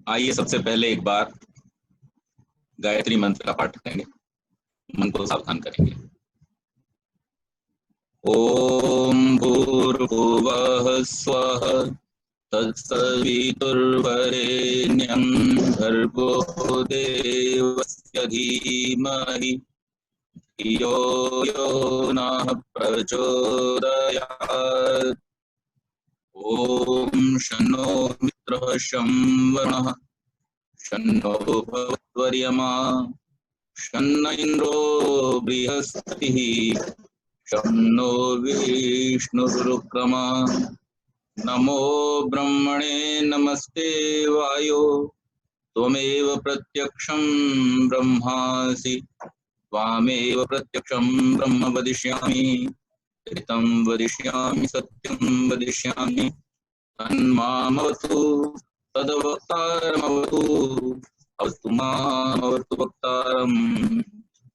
आइए सबसे पहले एक बार गायत्री मंत्र का पाठ करेंगे, मन को सावधान करेंगे। ओम भूर्भुवः स्वः तत्सवितुर्वरेण्यं भर्गो देवस्य धीमहि धियो यो नः प्रचोदयात्। ओम शन्नो मित्रः शं वरुणः शन्नो भवत्वर्यमा शन्न इन्द्रो बृहस्पतिः शन्नो विष्णुरुक्रमा। नमो ब्रह्मणे नमस्ते वायो त्वमेव प्रत्यक्षं ब्रह्मासि त्वामेव प्रत्यक्षं ब्रह्म वदिष्यामि ऋतं वदिष्यामि सत्यं वदिष्यामि तन्मामवतु तद्वक्तारमवतु अवतु मामवतु वक्तारम्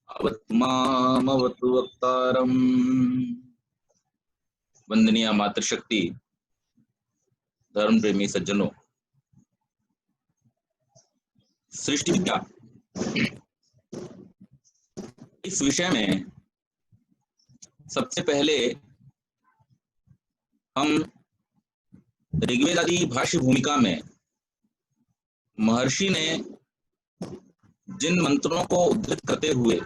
अवतु मामवतु वक्तारम्। वंदनीय मातृशक्ति, धर्म प्रेमी सज्जनों, सृष्टि विद्या इस विषय में सबसे पहले हम ऋग्वेद आदि भाष्य भूमिका में महर्षि ने जिन मंत्रों को उद्धृत करते हुए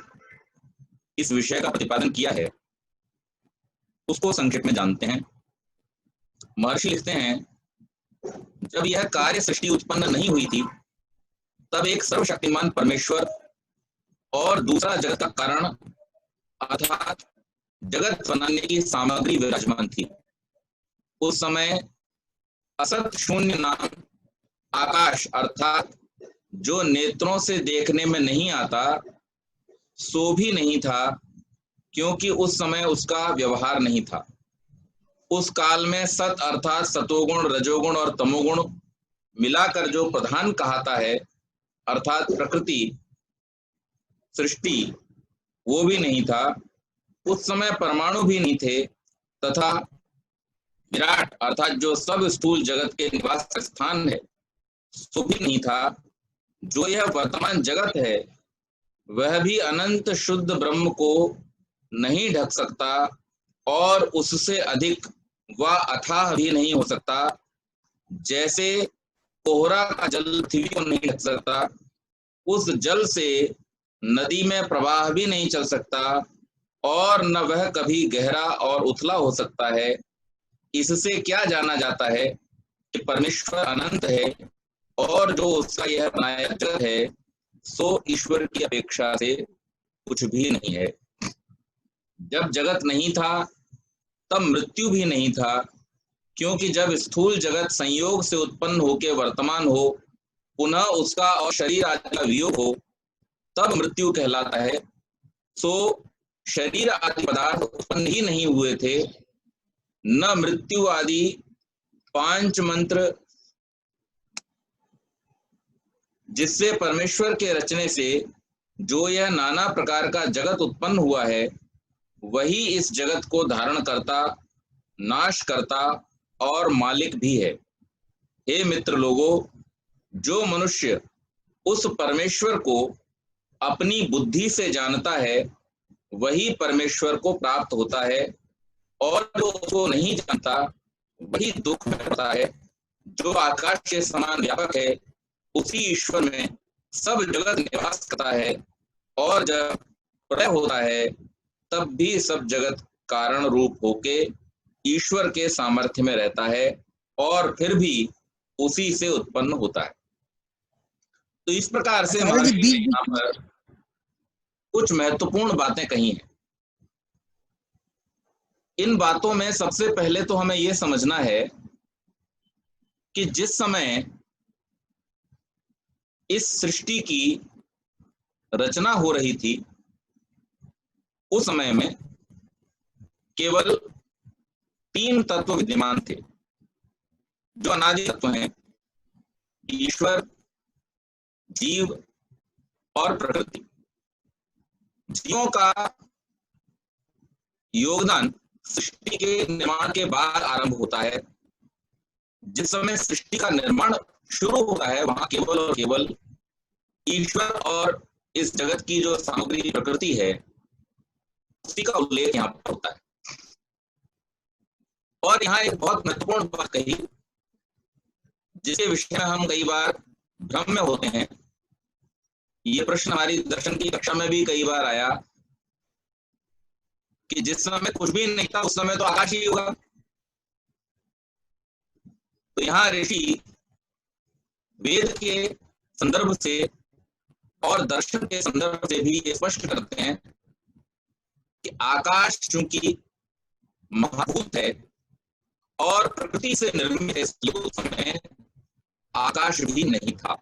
इस विषय का प्रतिपादन किया है उसको संक्षेप में जानते हैं। महर्षि लिखते हैं, जब यह कार्य सृष्टि उत्पन्न नहीं हुई थी तब एक सर्वशक्तिमान परमेश्वर और दूसरा जगत का कारण अर्थात जगत बनाने की सामग्री विराजमान थी। उस समय असत शून्य नाम आकाश अर्थात जो नेत्रों से देखने में नहीं आता सो भी नहीं था, क्योंकि उस समय उसका व्यवहार नहीं था। उस काल में सत अर्थात सतोगुण रजोगुण और तमोगुण मिलाकर जो प्रधान कहता है अर्थात प्रकृति सृष्टि वो भी नहीं था। उस समय परमाणु भी नहीं थे तथा विराट अर्थात जो सब स्थूल जगत के निवास स्थान है सो भी नहीं था। जो यह वर्तमान जगत है वह भी अनंत शुद्ध ब्रह्म को नहीं ढक सकता और उससे अधिक व अथाह भी नहीं हो सकता। जैसे कोहरा का जल पृथ्वी को नहीं ढक सकता, उस जल से नदी में प्रवाह भी नहीं चल सकता और न वह कभी गहरा और उथला हो सकता है। इससे क्या जाना जाता है कि परमेश्वर अनंत है और जो उसका यह बनाया जगत है सो ईश्वर की अपेक्षा से कुछ भी नहीं है। जब जगत नहीं था तब मृत्यु भी नहीं था, क्योंकि जब स्थूल जगत संयोग से उत्पन्न होकर वर्तमान हो पुनः उसका और शरीर आदि का वियोग हो तब मृत्यु कहलाता है। सो शरीर आदि पदार्थ उत्पन्न ही नहीं हुए थे, न मृत्यु आदि पांच मंत्र जिससे परमेश्वर के रचने से जो यह नाना प्रकार का जगत उत्पन्न हुआ है वही इस जगत को धारण करता, नाश करता और मालिक भी है। हे मित्र लोगों, जो मनुष्य उस परमेश्वर को अपनी बुद्धि से जानता है वही परमेश्वर को प्राप्त होता है और जो उसको नहीं जानता वही दुख में पड़ता है। जो आकाश के समान व्यापक है उसी ईश्वर में सब जगत निवास करता है और जब प्रलय होता है तब भी सब जगत कारण रूप होके ईश्वर के सामर्थ्य में रहता है और फिर भी उसी से उत्पन्न होता है। तो इस प्रकार से महर्षि ने यहाँ पर कुछ महत्वपूर्ण बातें कही हैं। इन बातों में सबसे पहले तो हमें यह समझना है कि जिस समय इस सृष्टि की रचना हो रही थी उस समय में केवल तीन तत्व विद्यमान थे जो अनादि तत्व हैं, ईश्वर, जीव और प्रकृति। जीवों का योगदान सृष्टि के निर्माण के बाद आरंभ होता है। जिस समय सृष्टि का निर्माण शुरू होता है वहां केवल और केवल ईश्वर और इस जगत की जो सामग्री प्रकृति है उसी का उल्लेख यहाँ पर होता है। और यहाँ एक बहुत महत्वपूर्ण बात कही जिसके विषय में हम कई बार भ्रम में होते हैं। ये प्रश्न हमारी दर्शन की कक्षा में भी कई बार आया कि जिस समय कुछ भी नहीं था उस समय तो आकाश ही होगा। तो यहाँ ऋषि वेद के संदर्भ से और दर्शन के संदर्भ से भी ये स्पष्ट करते हैं कि आकाश चूंकि महाभूत है और प्रकृति से निर्मित है, उस समय आकाश भी नहीं था।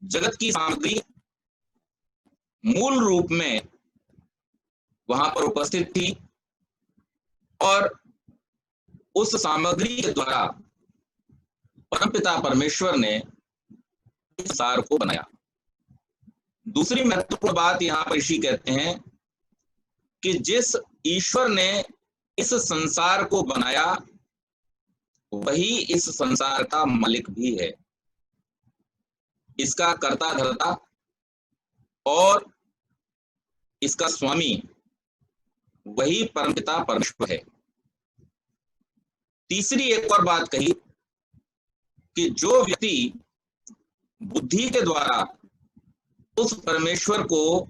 जगत की सामग्री मूल रूप में वहां पर उपस्थित थी और उस सामग्री के द्वारा परमपिता परमेश्वर ने इस संसार को बनाया। दूसरी महत्वपूर्ण बात यहाँ पर ऋषि कहते हैं कि जिस ईश्वर ने इस संसार को बनाया वही इस संसार का मालिक भी है, इसका कर्ता धर्ता और इसका स्वामी वही परमपिता परमेश्वर है। तीसरी एक और बात कही कि जो व्यक्ति बुद्धि के द्वारा उस परमेश्वर को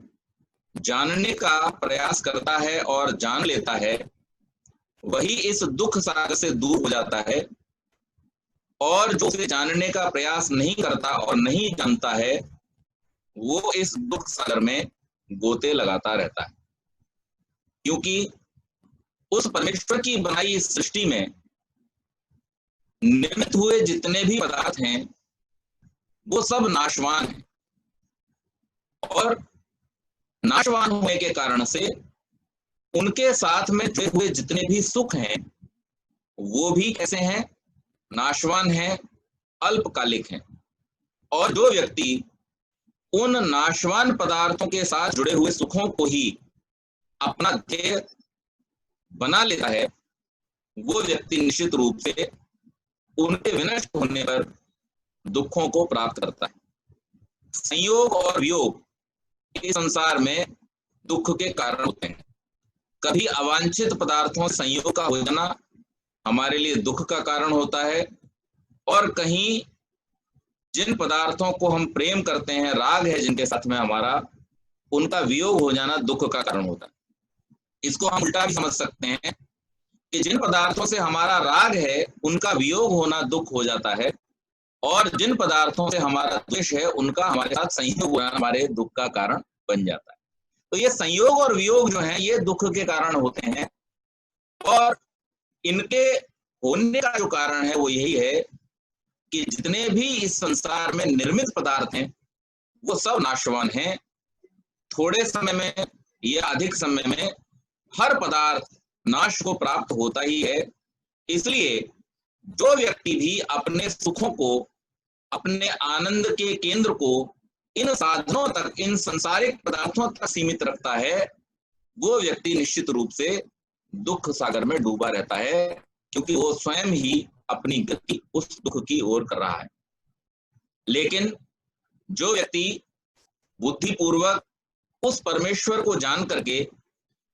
जानने का प्रयास करता है और जान लेता है वही इस दुख सागर से दूर हो जाता है, और जो उसे जानने का प्रयास नहीं करता और नहीं जानता है वो इस दुख सागर में गोते लगाता रहता है। क्योंकि उस परमेश्वर की बनाई इस सृष्टि में निर्मित हुए जितने भी पदार्थ हैं वो सब नाशवान हैं, और नाशवान होने के कारण से उनके साथ में जुड़े हुए जितने भी सुख हैं वो भी कैसे हैं, नाशवान हैं, अल्पकालिक हैं। और जो व्यक्ति उन नाशवान पदार्थों के साथ जुड़े हुए सुखों को ही अपना ध्येय बना लेता है वो व्यक्ति निश्चित रूप से उनके विनष्ट होने पर दुखों को प्राप्त करता है। संयोग और वियोग इस संसार में दुख के कारण होते हैं। कभी अवांछित पदार्थों संयोग का हो जाना हमारे लिए दुख का कारण होता है, और कहीं जिन पदार्थों को हम प्रेम करते हैं, राग है जिनके साथ में हमारा, उनका वियोग हो जाना दुख का कारण होता है। इसको हम उल्टा भी समझ सकते हैं कि जिन पदार्थों से हमारा राग है उनका वियोग होना दुख हो जाता है, और जिन पदार्थों से हमारा द्वेष है उनका हमारे साथ संयोग होना हमारे दुख का कारण बन जाता है। तो ये संयोग और वियोग जो है ये दुख के कारण होते हैं, और इनके होने का जो कारण है वो यही है कि जितने भी इस संसार में निर्मित पदार्थ हैं वो सब नाशवान हैं। थोड़े समय में या अधिक समय में हर पदार्थ नाश को प्राप्त होता ही है। इसलिए जो व्यक्ति भी अपने सुखों को, अपने आनंद के केंद्र को इन साधनों तक, इन सांसारिक पदार्थों तक सीमित रखता है वो व्यक्ति निश्चित रूप से दुख सागर में डूबा रहता है, क्योंकि वो स्वयं ही अपनी गति उस दुख की ओर कर रहा है। लेकिन जो व्यक्ति बुद्धिपूर्वक उस परमेश्वर को जान करके,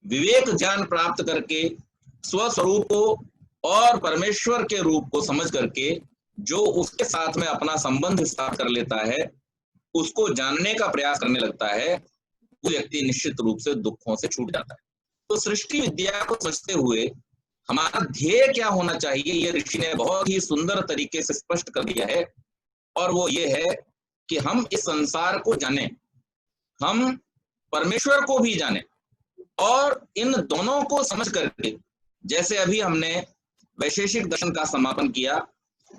विवेक ज्ञान प्राप्त करके, स्वस्वरूप को और परमेश्वर के रूप को समझ करके जो उसके साथ में अपना संबंध स्थापित कर लेता है, उसको जानने का प्रयास करने लगता है, वो व्यक्ति निश्चित रूप से दुखों से छूट जाता है। तो सृष्टि विद्या को समझते हुए हमारा ध्येय क्या होना चाहिए ये ऋषि ने बहुत ही सुंदर तरीके से स्पष्ट कर दिया है, और वो ये है कि हम इस संसार को जानें, हम परमेश्वर को भी जानें, और इन दोनों को समझ करके, जैसे अभी हमने वैशेषिक दर्शन का समापन किया,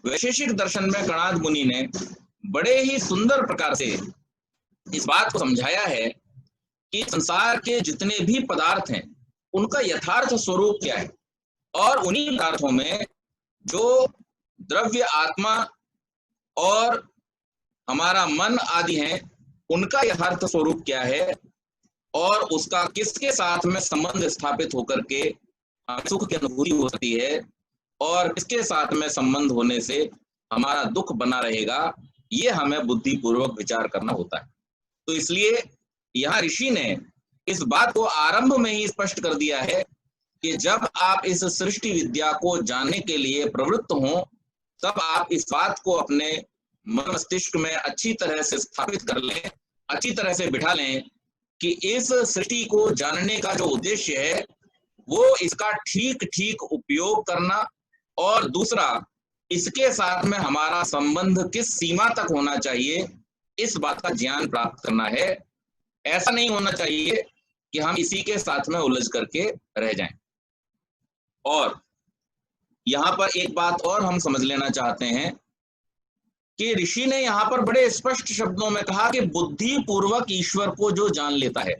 वैशेषिक दर्शन में कणाद मुनि ने बड़े ही सुंदर प्रकार से इस बात को समझाया है कि संसार के जितने भी पदार्थ हैं उनका यथार्थ स्वरूप क्या है, और उन्हीं पदार्थों में जो द्रव्य, आत्मा और हमारा मन आदि हैं उनका यथार्थ स्वरूप क्या है, और उसका किसके साथ में संबंध स्थापित होकर के सुख की अनुभूति हो सकती है, और किसके साथ में संबंध होने से हमारा दुख बना रहेगा, ये हमें बुद्धिपूर्वक विचार करना होता है। तो इसलिए यहाँ ऋषि ने इस बात को आरंभ में ही स्पष्ट कर दिया है कि जब आप इस सृष्टि विद्या को जानने के लिए प्रवृत्त हों, तब आप इस बात को अपने मन मस्तिष्क में अच्छी तरह से स्थापित कर लें, अच्छी तरह से बिठा लें कि इस सृष्टि को जानने का जो उद्देश्य है वो इसका ठीक ठीक उपयोग करना, और दूसरा इसके साथ में हमारा संबंध किस सीमा तक होना चाहिए, इस बात का ज्ञान प्राप्त करना है। ऐसा नहीं होना चाहिए कि हम इसी के साथ में उलझ करके रह जाएं। और यहाँ पर एक बात और हम समझ लेना चाहते हैं कि ऋषि ने यहाँ पर बड़े स्पष्ट शब्दों में कहा कि बुद्धि पूर्वक ईश्वर को जो जान लेता है।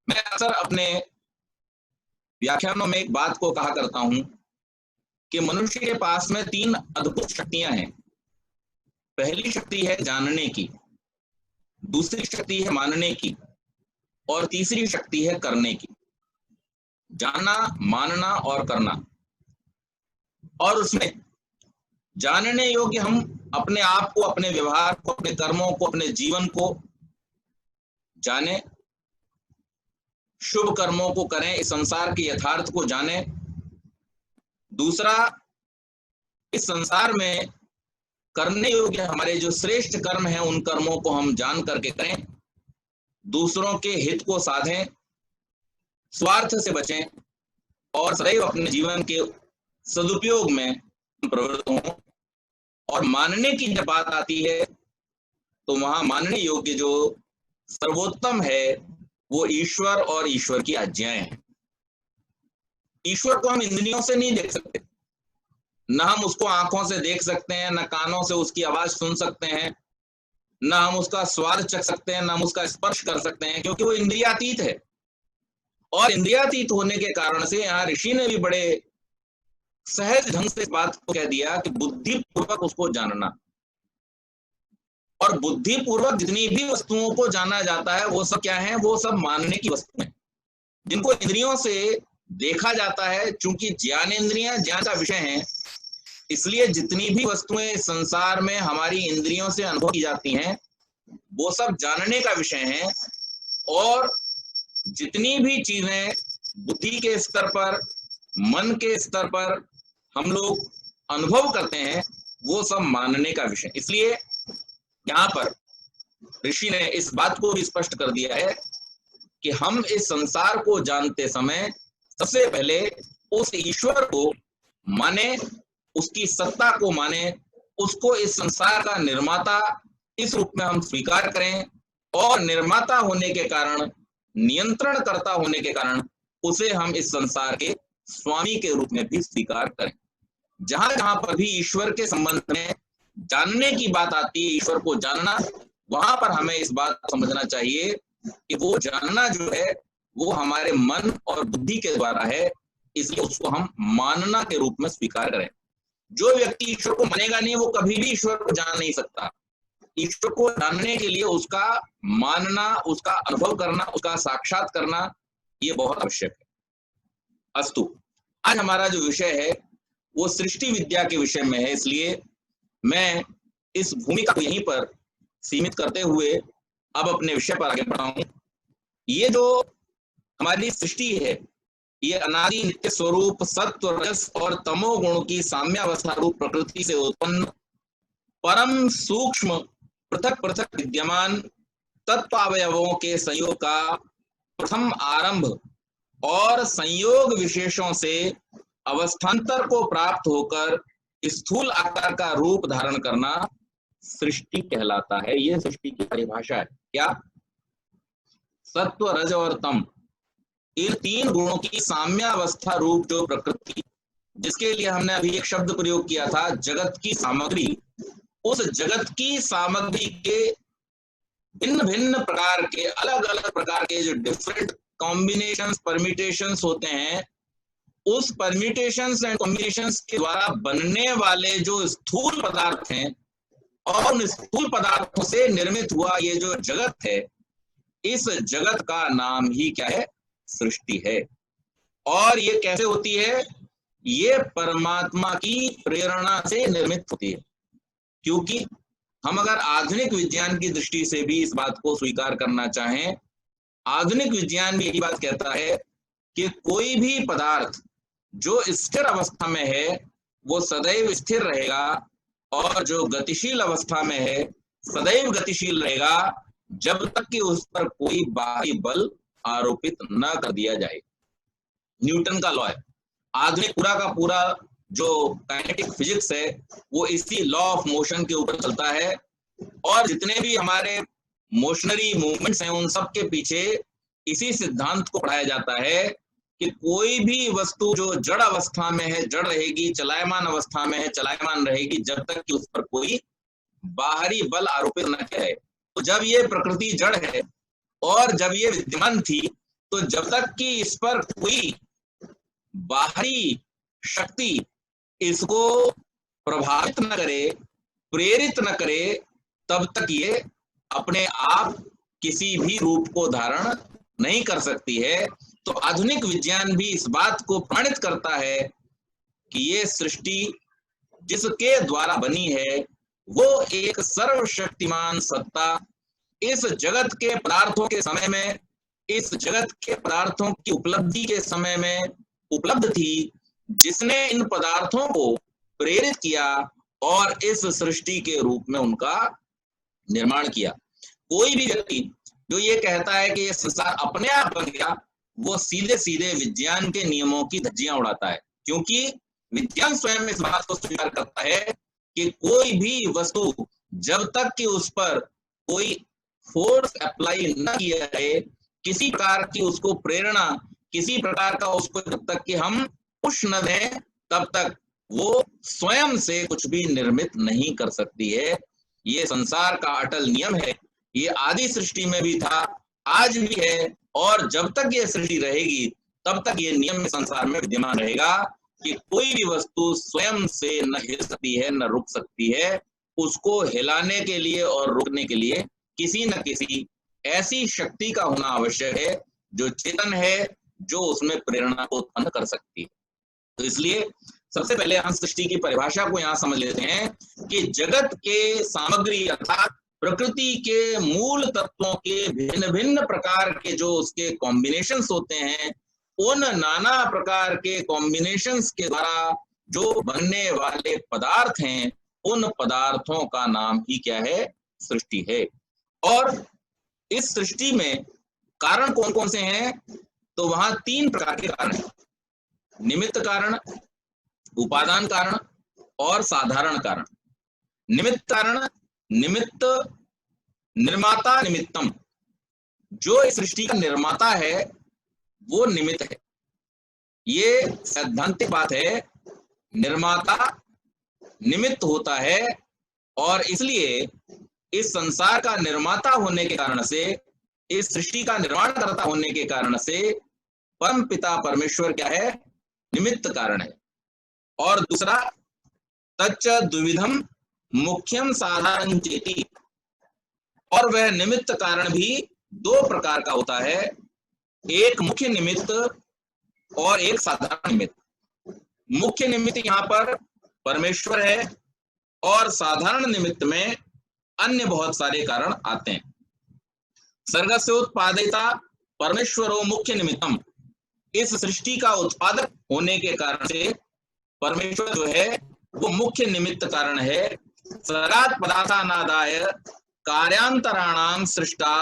मैं अक्सर अपने व्याख्यानों में एक बात को कहा करता हूं कि मनुष्य के पास में 3 अद्भुत शक्तियां हैं। पहली शक्ति है जानने की, दूसरी शक्ति है मानने की, और तीसरी शक्ति है करने की। जानना, मानना और करना। और उसमें जानने योग्य हम अपने आप को, अपने व्यवहार को, अपने कर्मों को, अपने जीवन को जाने, शुभ कर्मों को करें, इस संसार के यथार्थ को जाने। दूसरा, इस संसार में करने योग्य हमारे जो श्रेष्ठ कर्म हैं उन कर्मों को हम जान करके करें, दूसरों के हित को साधें, स्वार्थ से बचें और सदैव अपने जीवन के सदुपयोग में प्रवृत्त हों। और मानने की जब बात आती है तो वहां मानने योग्य जो सर्वोत्तम है वो ईश्वर और ईश्वर की आज्ञाएं हैं। ईश्वर को हम इंद्रियों से नहीं देख सकते, न हम उसको आंखों से देख सकते हैं, न कानों से उसकी आवाज सुन सकते हैं, न हम उसका स्वाद चख सकते हैं, न हम उसका स्पर्श कर सकते हैं, क्योंकि वो इंद्रियातीत है। और इंद्रियातीत होने के कारण से यहाँ ऋषि ने भी बड़े सहज ढंग से इस बात को कह दिया कि बुद्धिपूर्वक उसको जानना। और बुद्धिपूर्वक जितनी भी वस्तुओं को जाना जाता है वो सब क्या है, वो सब मानने की वस्तुएं, जिनको इंद्रियों से देखा जाता है। चूंकि ज्ञानेंद्रियां ज्ञान का विषय हैं, इसलिए जितनी भी वस्तुएं संसार में हमारी इंद्रियों से अनुभव की जाती हैं वो सब जानने का विषय हैं। और जितनी भी चीजें बुद्धि के स्तर पर, मन के स्तर पर हम लोग अनुभव करते हैं वो सब मानने का विषय। इसलिए यहाँ पर ऋषि ने इस बात को भी स्पष्ट कर दिया है कि हम इस संसार को जानते समय सबसे पहले उस ईश्वर को माने, उसकी सत्ता को माने, उसको इस संसार का निर्माता इस रूप में हम स्वीकार करें, और निर्माता होने के कारण, नियंत्रण करता होने के कारण उसे हम इस संसार के स्वामी के रूप में भी स्वीकार करें। जहां जहां पर भी ईश्वर के संबंध में जानने की बात आती है, ईश्वर को जानना, वहां पर हमें इस बात को समझना चाहिए कि वो जानना जो है वो हमारे मन और बुद्धि के द्वारा है, इसलिए उसको हम मानना के रूप में स्वीकार करें। जो व्यक्ति ईश्वर को मानेगा नहीं वो कभी भी ईश्वर को जान नहीं सकता। ईश्वर को जानने के लिए उसका मानना, उसका अनुभव करना, उसका साक्षात करना ये बहुत आवश्यक है। अस्तु, आज हमारा जो विषय है वो सृष्टि विद्या के विषय में है, इसलिए मैं इस भूमिका को यहीं पर सीमित करते हुए अब अपने विषय पर आगे बढ़ाऊं। ये जो हमारी सृष्टि है ये अनादि नित्य स्वरूप सत्व, रजस और तमो गुण की साम्यावस्था रूप प्रकृति से उत्पन्न परम सूक्ष्म पृथक पृथक विद्यमान तत्वावयवों के संयोग का प्रथम आरंभ और संयोग विशेषों से अवस्थान्तर को प्राप्त होकर स्थूल आकार का रूप धारण करना सृष्टि कहलाता है। यह सृष्टि की परिभाषा है। क्या? सत्व, रज और तम, इन 3 गुणों की साम्यावस्था रूप जो प्रकृति, जिसके लिए हमने अभी एक शब्द प्रयोग किया था, जगत की सामग्री, उस जगत की सामग्री के भिन्न भिन्न प्रकार के, अलग अलग प्रकार के जो डिफरेंट कॉम्बिनेशंस, परम्यूटेशंस होते हैं, उस परम्यूटेशंस एंड कॉम्बिनेशंस के द्वारा बनने वाले जो स्थूल पदार्थ हैं और उन स्थूल पदार्थों से निर्मित हुआ ये जो जगत है, इस जगत का नाम ही क्या है? सृष्टि है। और ये कैसे होती है? ये परमात्मा की प्रेरणा से निर्मित होती है। क्योंकि हम अगर आधुनिक विज्ञान की दृष्टि से भी इस बात को स्वीकार करना चाहें, आधुनिक विज्ञान भी यही बात कहता है कि कोई भी पदार्थ जो स्थिर अवस्था में है वो सदैव स्थिर रहेगा, और जो गतिशील अवस्था में है सदैव गतिशील रहेगा, जब तक कि उस पर कोई बाहरी बल आरोपित न कर दिया जाए। न्यूटन का लॉ है। आधुनिक पूरा का पूरा जो काइनेटिक फिजिक्स है वो इसी लॉ ऑफ मोशन के ऊपर चलता है, और जितने भी हमारे मोशनरी मूवमेंट्स हैं उन सब के पीछे इसी सिद्धांत को पढ़ाया जाता है कि कोई भी वस्तु जो जड़ अवस्था में है जड़ रहेगी, चलायमान अवस्था में है चलायमान रहेगी, जब तक कि उस पर कोई बाहरी बल आरोपित न किया जाए। तो जब ये प्रकृति जड़ है और जब ये विद्यमान थी, तो जब तक कि इस पर कोई बाहरी शक्ति इसको प्रभावित न करे, प्रेरित न करे, तब तक ये अपने आप किसी भी रूप को धारण नहीं कर सकती है। तो आधुनिक विज्ञान भी इस बात को प्रमाणित करता है कि ये सृष्टि जिसके द्वारा बनी है वो एक सर्वशक्तिमान सत्ता इस जगत के पदार्थों के समय में, इस जगत के पदार्थों की उपलब्धि के समय में उपलब्ध थी, जिसने इन पदार्थों को प्रेरित किया और इस सृष्टि के रूप में उनका निर्माण किया। कोई भी व्यक्ति जो ये कहता है कि ये संसार अपने आप बन गया, वो सीधे सीधे विज्ञान के नियमों की धज्जियां उड़ाता है। क्योंकि विज्ञान स्वयं इस बात को स्वीकार करता है कि कोई भी वस्तु जब तक कि उस पर कोई फोर्स अप्लाई न किया जाए, किसी प्रकार की उसको प्रेरणा, किसी प्रकार का उसको जब तक कि हम पुश न दें, तब तक वो स्वयं से कुछ भी निर्मित नहीं कर सकती है। ये संसार का अटल नियम है। ये आदि सृष्टि में भी था, आज भी है, और जब तक ये सृष्टि रहेगी तब तक ये नियम संसार में विद्यमान रहेगा कि कोई भी वस्तु स्वयं से न हिल सकती है न रुक सकती है। उसको हिलाने के लिए और रोकने के लिए किसी न किसी ऐसी शक्ति का होना आवश्यक है जो चेतन है, जो उसमें प्रेरणा को उत्पन्न कर सकती है। तो इसलिए सबसे पहले हम सृष्टि की परिभाषा को यहाँ समझ लेते हैं कि जगत के सामग्री अर्थात प्रकृति के मूल तत्वों के भिन्न भिन्न प्रकार के जो उसके कॉम्बिनेशंस होते हैं, उन नाना प्रकार के कॉम्बिनेशंस के द्वारा जो बनने वाले पदार्थ हैं, उन पदार्थों का नाम ही क्या है? सृष्टि है। और इस सृष्टि में कारण कौन कौन से हैं? तो वहां 3 प्रकार के कारण हैं। निमित्त कारण, उपादान कारण और साधारण कारण। निमित्त कारण, निमित्त निर्माता निमित्तम, जो इस सृष्टि का निर्माता है वो निमित्त है। ये सैद्धांतिक बात है। निर्माता निमित्त होता है, और इसलिए इस संसार का निर्माता होने के कारण से, इस सृष्टि का निर्माण करता होने के कारण से परम पिता परमेश्वर क्या है? निमित्त कारण है। और दूसरा, तच्च द्विविधम मुख्यम साधारण चेति, और वह निमित्त कारण भी 2 प्रकार का होता है, एक मुख्य निमित्त और एक साधारण निमित्त। मुख्य निमित्त यहाँ पर परमेश्वर है, और साधारण निमित्त में अन्य बहुत सारे कारण आते हैं। सर्गस्य उत्पादिता परमेश्वरो मुख्य निमित्तम, इस सृष्टि का उत्पादक होने के कारण से परमेश्वर जो है वो मुख्य निमित्त कारण है। सर्गात् पदार्थानादाय कार्यांतराणाम सृष्टा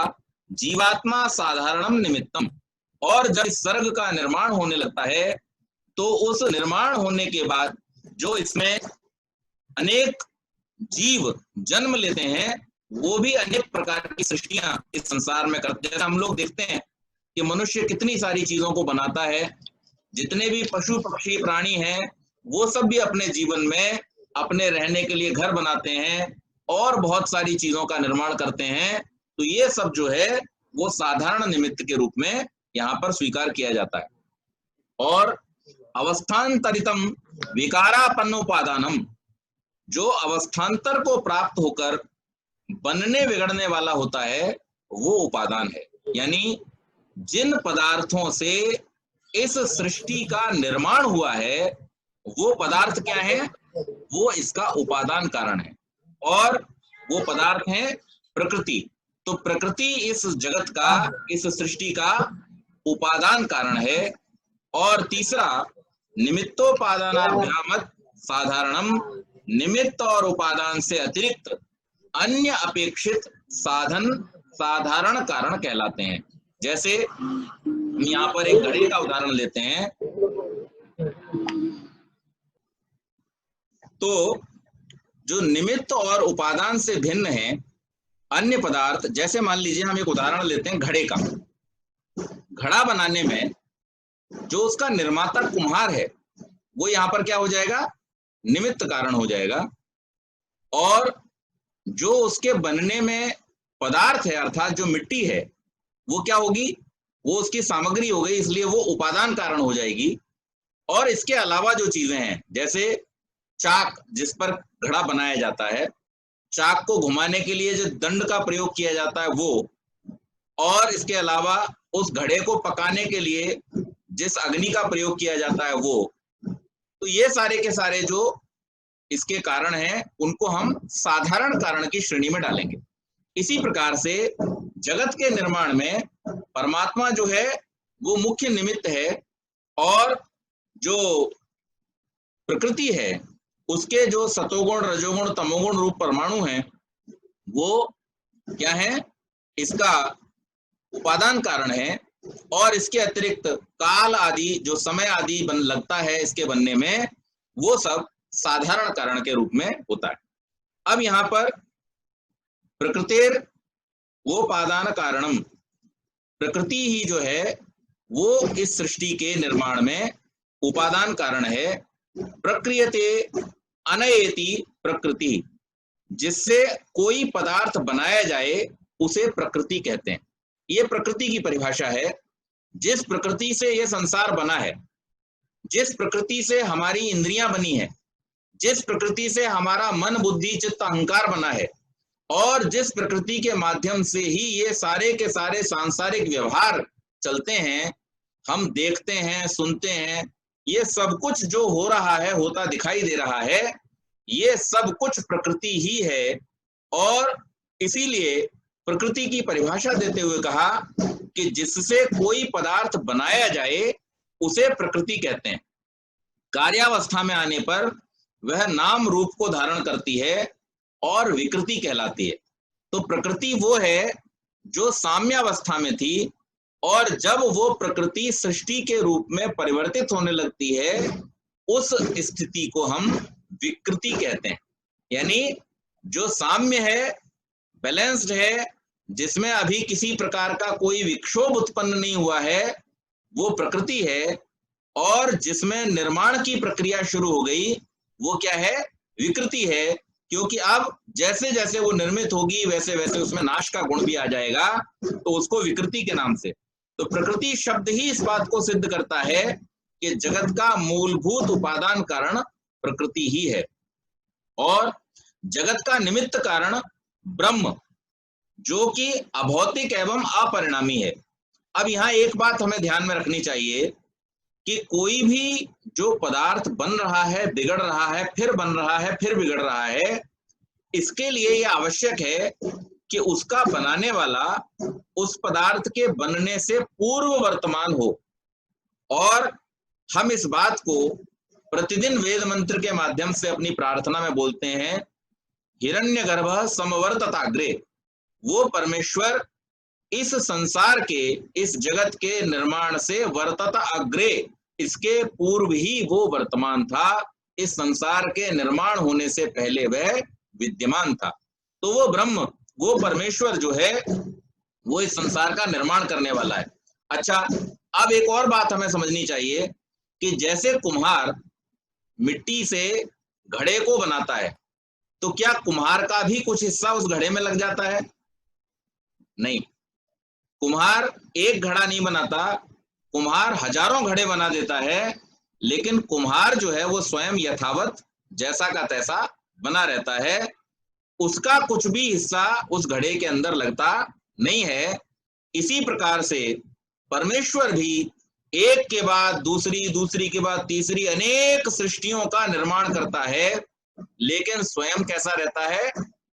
जीवात्मा साधारणम निमित्तम, और जब सर्ग का निर्माण होने लगता है तो उस निर्माण होने के बाद जो इसमें अनेक जीव जन्म लेते हैं, वो भी अनेक प्रकार की सृष्टियां इस संसार में करते हैं। जैसे हम लोग देखते हैं कि मनुष्य कितनी सारी चीजों को बनाता है, जितने भी पशु पक्षी प्राणी हैं वो सब भी अपने जीवन में अपने रहने के लिए घर बनाते हैं और बहुत सारी चीजों का निर्माण करते हैं। तो ये सब जो है वो साधारण निमित्त के रूप में यहाँ पर स्वीकार किया जाता है। और अवस्थान्तरितम विकारापन्नोपादानम, जो अवस्थान्तर को प्राप्त होकर बनने बिगड़ने वाला होता है वो उपादान है। यानी जिन पदार्थों से इस सृष्टि का निर्माण हुआ है वो पदार्थ क्या है? वो इसका उपादान कारण है, और वो पदार्थ है प्रकृति। तो प्रकृति इस जगत का, इस सृष्टि का उपादान कारण है। और तीसरा, निमित्तोपादानाभ्यामत साधारणम, निमित्त और उपादान से अतिरिक्त अन्य अपेक्षित साधन साधारण कारण कहलाते हैं। जैसे हम यहाँ पर एक घड़े का उदाहरण लेते हैं, तो जो निमित्त और उपादान से भिन्न है अन्य पदार्थ, जैसे मान लीजिए हम एक उदाहरण लेते हैं घड़े का। घड़ा बनाने में जो उसका निर्माता कुम्हार है, वो यहाँ पर क्या हो जाएगा? निमित्त कारण हो जाएगा। और जो उसके बनने में पदार्थ है, अर्थात जो मिट्टी है, वो क्या होगी? वो उसकी सामग्री हो गई, इसलिए वो उपादान कारण हो जाएगी। और इसके अलावा जो चीजें हैं, जैसे चाक जिस पर घड़ा बनाया जाता है, चाक को घुमाने के लिए जो दंड का प्रयोग किया जाता है वो, और इसके अलावा उस घड़े को पकाने के लिए जिस अग्नि का प्रयोग किया जाता है वो, तो ये सारे के सारे जो इसके कारण हैं उनको हम साधारण कारण की श्रेणी में डालेंगे। इसी प्रकार से जगत के निर्माण में परमात्मा जो है वो मुख्य निमित्त है, और जो प्रकृति है उसके जो सतोगुण, रजोगुण, तमोगुण रूप परमाणु हैं वो क्या है? इसका उपादान कारण है। और इसके अतिरिक्त काल आदि, जो समय आदि बन लगता है इसके बनने में, वो सब साधारण कारण के रूप में होता है। अब यहाँ पर प्रकृतिर वो पादान कारणम, प्रकृति ही जो है वो इस सृष्टि के निर्माण में उपादान कारण है। प्रक्रियते अनयेति प्रकृति, जिससे कोई पदार्थ बनाया जाए उसे प्रकृति कहते हैं। ये प्रकृति की परिभाषा है। जिस प्रकृति से ये संसार बना है, जिस प्रकृति से हमारी इंद्रियां बनी है, जिस प्रकृति से हमारा मन, बुद्धि, चित्त, अहंकार बना है, और जिस प्रकृति के माध्यम से ही ये सारे के सारे सांसारिक व्यवहार चलते हैं, हम देखते हैं, सुनते हैं, ये सब कुछ जो हो रहा है, होता दिखाई दे रहा है, ये सब कुछ प्रकृति ही है। और इसीलिए प्रकृति की परिभाषा देते हुए कहा कि जिससे कोई पदार्थ बनाया जाए उसे प्रकृति कहते हैं। कार्यावस्था में आने पर वह नाम रूप को धारण करती है और विकृति कहलाती है। तो प्रकृति वो है जो साम्यावस्था में थी, और जब वो प्रकृति सृष्टि के रूप में परिवर्तित होने लगती है, उस स्थिति को हम विकृति कहते हैं। यानी जो साम्य है, बैलेंस्ड है, जिसमें अभी किसी प्रकार का कोई विक्षोभ उत्पन्न नहीं हुआ है, वो प्रकृति है। और जिसमें निर्माण की प्रक्रिया शुरू हो गई, वो क्या है? विकृति है। क्योंकि अब जैसे जैसे वो निर्मित होगी वैसे वैसे उसमें नाश का गुण भी आ जाएगा, तो उसको विकृति के नाम से। तो प्रकृति शब्द ही इस बात को सिद्ध करता है कि जगत का मूलभूत उपादान कारण प्रकृति ही है, और जगत का निमित्त कारण ब्रह्म, जो कि अभौतिक एवं अपरिणामी है। अब यहाँ एक बात हमें ध्यान में रखनी चाहिए कि कोई भी जो पदार्थ बन रहा है, बिगड़ रहा है, फिर बन रहा है, फिर बिगड़ रहा है, इसके लिए यह आवश्यक है कि उसका बनाने वाला उस पदार्थ के बनने से पूर्व वर्तमान हो। और हम इस बात को प्रतिदिन वेद मंत्र के माध्यम से अपनी प्रार्थना में बोलते हैं, हिरण्यगर्भः समवर्तताग्रे। वो परमेश्वर इस संसार के, इस जगत के निर्माण से वर्तता अग्रे, इसके पूर्व ही वो वर्तमान था। इस संसार के निर्माण होने से पहले वह विद्यमान था। तो वो ब्रह्म, वो परमेश्वर जो है, वो इस संसार का निर्माण करने वाला है। अच्छा, अब एक और बात हमें समझनी चाहिए कि जैसे कुम्हार मिट्टी से घड़े को बनाता है, तो क्या कुम्हार का भी कुछ हिस्सा उस घड़े में लग जाता है? नहीं। कुम्हार एक घड़ा नहीं बनाता, कुम्हार हजारों घड़े बना देता है, लेकिन कुम्हार जो है वो स्वयं यथावत जैसा का तैसा बना रहता है। उसका कुछ भी हिस्सा उस घड़े के अंदर लगता नहीं है। इसी प्रकार से परमेश्वर भी एक के बाद दूसरी, दूसरी के बाद तीसरी अनेक सृष्टियों का निर्माण करता है, लेकिन स्वयं कैसा रहता है?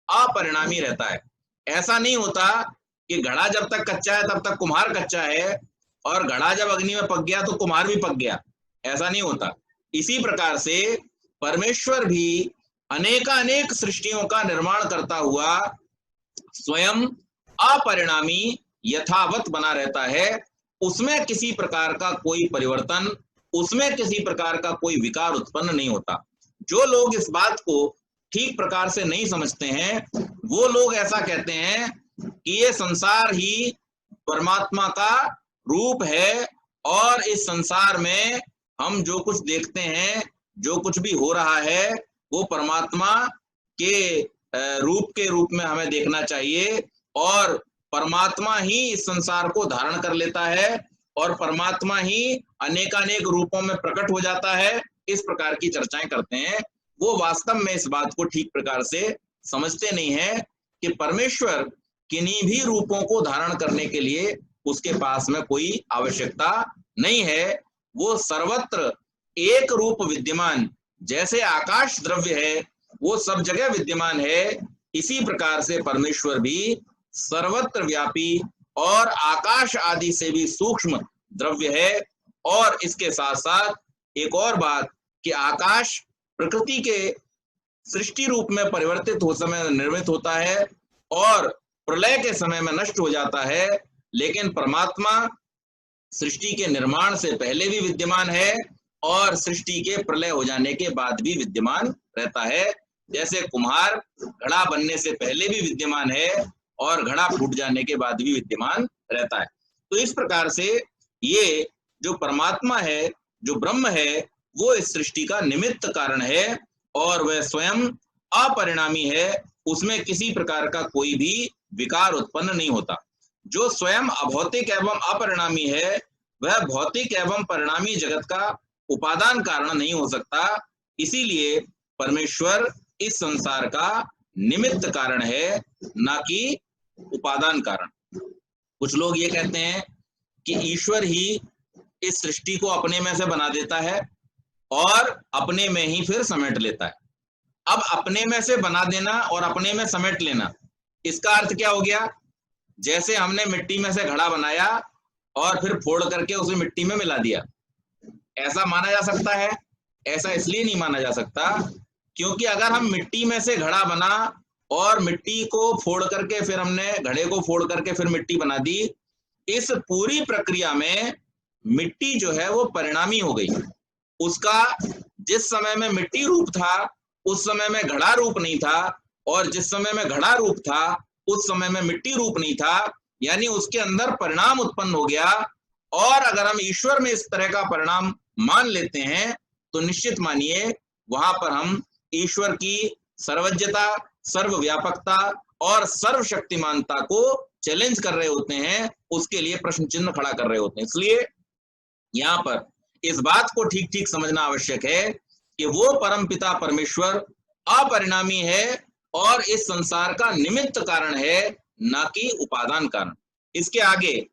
अपरिणामी रहता है। ऐसा नहीं होता कि घड़ा जब तक कच्चा है तब तक कुम्हार कच्चा है, और घड़ा जब अग्नि में पक गया तो कुम्हार भी पक गया। ऐसा नहीं होता। इसी प्रकार से परमेश्वर भी अनेकानेक सृष्टियों का निर्माण करता हुआ स्वयं अपरिणामी यथावत बना रहता है। उसमें किसी प्रकार का कोई परिवर्तन, उसमें किसी प्रकार का कोई विकार उत्पन्न नहीं होता। जो लोग इस बात को ठीक प्रकार से नहीं समझते हैं, वो लोग ऐसा कहते हैं कि ये संसार ही परमात्मा का रूप है, और इस संसार में हम जो कुछ देखते हैं, जो कुछ भी हो रहा है, वो परमात्मा के रूप के रूप में हमें देखना चाहिए, और परमात्मा ही इस संसार को धारण कर लेता है, और परमात्मा ही अनेकानेक रूपों में प्रकट हो जाता है। इस प्रकार की चर्चाएं करते हैं। वो वास्तव में इस बात को ठीक प्रकार से समझते नहीं है कि परमेश्वर किन्हीं भी रूपों को धारण करने के लिए उसके पास में कोई आवश्यकता नहीं है। वो सर्वत्र एक रूप विद्यमान, जैसे आकाश द्रव्य है वो सब जगह विद्यमान है, इसी प्रकार से परमेश्वर भी सर्वत्र व्यापी और आकाश आदि से भी सूक्ष्म द्रव्य है। और इसके साथ साथ एक और बात कि आकाश प्रकृति के सृष्टि रूप में परिवर्तित हो समय निर्मित होता है और प्रलय के समय में नष्ट हो जाता है, लेकिन परमात्मा सृष्टि के निर्माण से पहले भी विद्यमान है और सृष्टि के प्रलय हो जाने के बाद भी विद्यमान रहता है। जैसे कुम्हार घड़ा बनने से पहले भी विद्यमान है और घड़ा फूट जाने के बाद भी विद्यमान रहता है। तो इस प्रकार से ये जो परमात्मा है, जो ब्रह्म है, वो इस सृष्टि का निमित्त कारण है, और वह स्वयं अपरिणामी है। उसमें किसी प्रकार का कोई भी विकार उत्पन्न नहीं होता। जो स्वयं अभौतिक एवं अपरिणामी है, वह भौतिक एवं परिणामी जगत का उपादान कारण नहीं हो सकता। इसीलिए परमेश्वर इस संसार का निमित्त कारण है, ना कि उपादान कारण। कुछ लोग ये कहते हैं कि ईश्वर ही इस सृष्टि को अपने में से बना देता है और अपने में ही फिर समेट लेता है। अब अपने में से बना देना और अपने में समेट लेना, इसका अर्थ क्या हो गया? जैसे हमने मिट्टी में से घड़ा बनाया और फिर फोड़ करके उसे मिट्टी में मिला दिया, ऐसा माना जा सकता है? ऐसा इसलिए नहीं माना जा सकता क्योंकि अगर हम मिट्टी में से घड़ा बना और मिट्टी को फोड़ करके फिर हमने घड़े को फोड़ करके फिर मिट्टी बना दी, इस पूरी प्रक्रिया में मिट्टी जो है वो परिणामी हो गई। उसका जिस समय में मिट्टी रूप था उस समय में घड़ा रूप नहीं था, और जिस समय में घड़ा रूप था उस समय में मिट्टी रूप नहीं था, यानी उसके अंदर परिणाम उत्पन्न हो गया। और अगर हम ईश्वर में इस तरह का परिणाम मान लेते हैं तो निश्चित मानिए वहां पर हम ईश्वर की सर्वज्ञता, सर्वव्यापकता और सर्वशक्तिमानता को चैलेंज कर रहे होते हैं, उसके लिए प्रश्न चिन्ह खड़ा कर रहे होते हैं। इसलिए यहाँ पर इस बात को ठीक ठीक समझना आवश्यक है कि वो परम पिता परमेश्वर अपरिणामी है और इस संसार का निमित्त कारण है, ना कि उपादान कारण। इसके आगे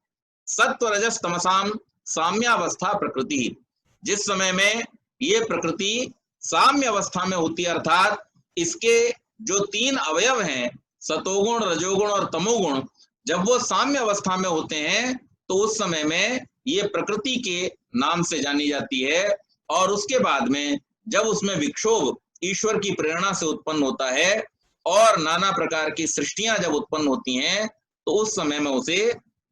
सत्व रजस तमसाम साम्यावस्था प्रकृति, जिस समय में ये प्रकृति साम्य अवस्था में होती है, अर्थात इसके जो तीन अवयव हैं सतोगुण, रजोगुण और तमोगुण, जब वो साम्य अवस्था में होते हैं तो उस समय में ये प्रकृति के नाम से जानी जाती है। और उसके बाद में जब उसमें विक्षोभ ईश्वर की प्रेरणा से उत्पन्न होता है और नाना प्रकार की सृष्टियां जब उत्पन्न होती हैं तो उस समय में उसे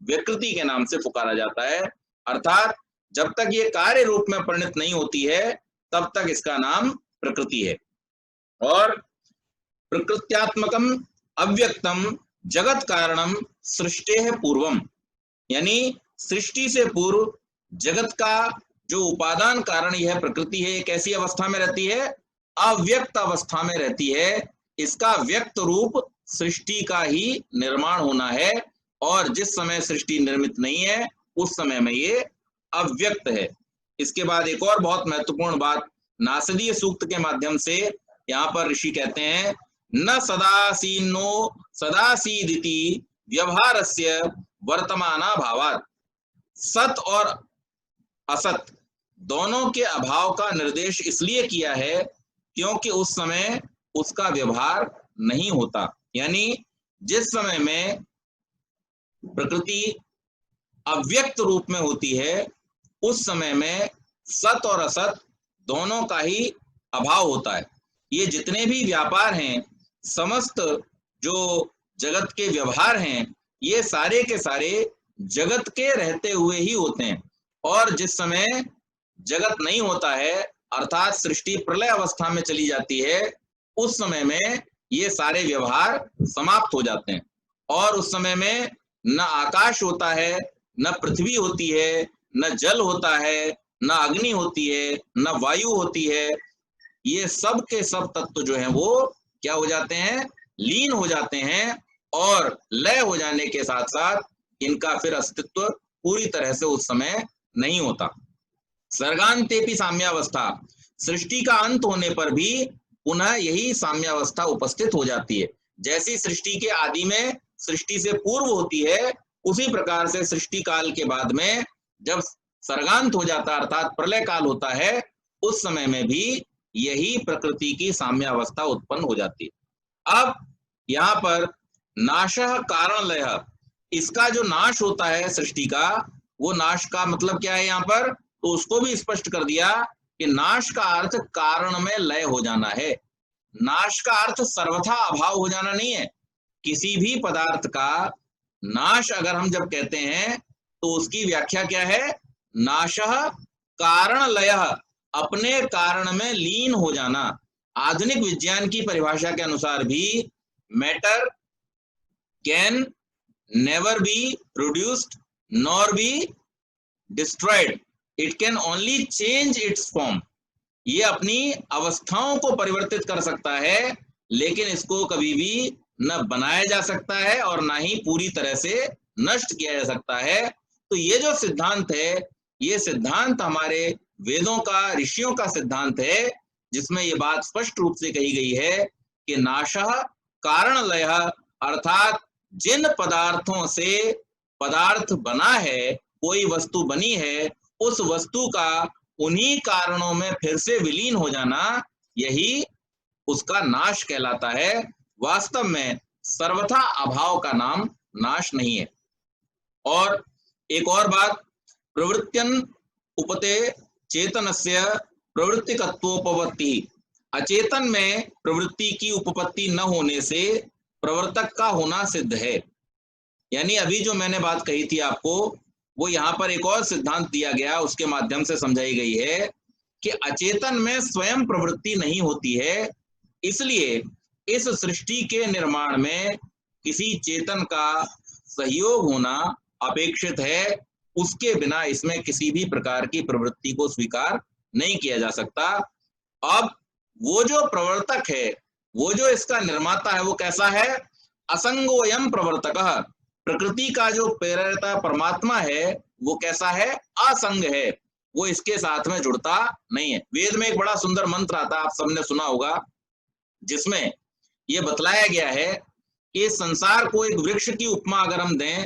विकृति के नाम से पुकारा जाता है। अर्थात जब तक ये कार्य रूप में परिणत नहीं होती है तब तक इसका नाम प्रकृति है। और प्रकृत्यात्मकम अव्यक्तम जगत कारणम सृष्टेः पूर्वम, यानी सृष्टि से पूर्व जगत का जो उपादान कारण यह प्रकृति है, कैसी अवस्था में रहती है? अव्यक्त अवस्था में रहती है। इसका व्यक्त रूप सृष्टि का ही निर्माण होना है, और जिस समय सृष्टि निर्मित नहीं है उस समय में ये अव्यक्त है। इसके बाद एक और बहुत महत्वपूर्ण बात नासदीय सूक्त के माध्यम से यहाँ पर ऋषि कहते हैं, न सदासीनो सदासीदिति व्यवहारस्य वर्तमाना भावात्। सत और असत दोनों के अभाव का निर्देश इसलिए किया है क्योंकि उस समय उसका व्यवहार नहीं होता। यानी जिस समय में प्रकृति अव्यक्त रूप में होती है उस समय में सत और असत दोनों का ही अभाव होता है। ये जितने भी व्यापार हैं, समस्त जो जगत के व्यवहार हैं, ये सारे के सारे जगत के रहते हुए ही होते हैं। और जिस समय जगत नहीं होता है अर्थात सृष्टि प्रलय अवस्था में चली जाती है, उस समय में ये सारे व्यवहार समाप्त हो जाते हैं। और उस समय में न आकाश होता है, न पृथ्वी होती है, न जल होता है, न अग्नि होती है, न वायु होती है। ये सब के सब तत्व जो हैं वो क्या हो जाते हैं, लीन हो जाते हैं और लय हो जाने के साथ साथ इनका फिर अस्तित्व पूरी तरह से उस समय नहीं होता। सर्गांतेपि साम्यावस्था, सृष्टि का अंत होने पर भी पुनः यही साम्यावस्था उपस्थित हो जाती है। जैसी सृष्टि के आदि में सृष्टि से पूर्व होती है, उसी प्रकार से सृष्टि काल के बाद में जब सर्गांत हो जाता अर्थात प्रलय काल होता है, उस समय में भी यही प्रकृति की साम्यावस्था उत्पन्न हो जाती है। अब यहाँ पर नाशः कारण लय, इसका जो नाश होता है सृष्टि का, वो नाश का मतलब क्या है यहाँ पर, तो उसको भी स्पष्ट कर दिया कि नाश का अर्थ कारण में लय हो जाना है। नाश का अर्थ सर्वथा अभाव हो जाना नहीं है। किसी भी पदार्थ का नाश अगर हम जब कहते हैं तो उसकी व्याख्या क्या है, नाशः कारण लय, अपने कारण में लीन हो जाना। आधुनिक विज्ञान की परिभाषा के अनुसार भी matter can never be produced nor be destroyed, it can only change it's form. ये अपनी अवस्थाओं को परिवर्तित कर सकता है, लेकिन इसको कभी भी न बनाया जा सकता है और ना ही पूरी तरह से नष्ट किया जा सकता है। तो ये जो सिद्धांत है, ये सिद्धांत हमारे वेदों का, ऋषियों का सिद्धांत है, जिसमें ये बात स्पष्ट रूप से कही गई है कि नाशः कारण लय, अर्थात जिन पदार्थों से पदार्थ बना है, कोई वस्तु बनी है, उस वस्तु का उन्हीं कारणों में फिर से विलीन हो जाना, यही उसका नाश कहलाता है। वास्तव में सर्वथा अभाव का नाम नाश नहीं है। और एक और बात, प्रवृत्त्यन उपते चेतनस्य प्रवृत्तिकत्वोपपत्ति, अचेतन में प्रवृत्ति की उपपत्ति न होने से प्रवर्तक का होना सिद्ध है। यानी अभी जो मैंने बात कही थी आपको, वो यहाँ पर एक और सिद्धांत दिया गया, उसके माध्यम से समझाई गई है कि अचेतन में स्वयं प्रवृत्ति नहीं होती है, इसलिए इस सृष्टि के निर्माण में किसी चेतन का सहयोग होना अपेक्षित है। उसके बिना इसमें किसी भी प्रकार की प्रवृत्ति को स्वीकार नहीं किया जा सकता। अब वो जो प्रवर्तक है, वो जो इसका निर्माता है, वो कैसा है, असंगोयम प्रवर्तकः, प्रकृति का जो प्रेरता परमात्मा है वो कैसा है, असंग है, वो इसके साथ में जुड़ता नहीं है। वेद में एक बड़ा सुंदर मंत्र आता है, आप सबने सुना होगा, जिसमें ये बतलाया गया है कि इस संसार को एक वृक्ष की उपमा अगर हम दें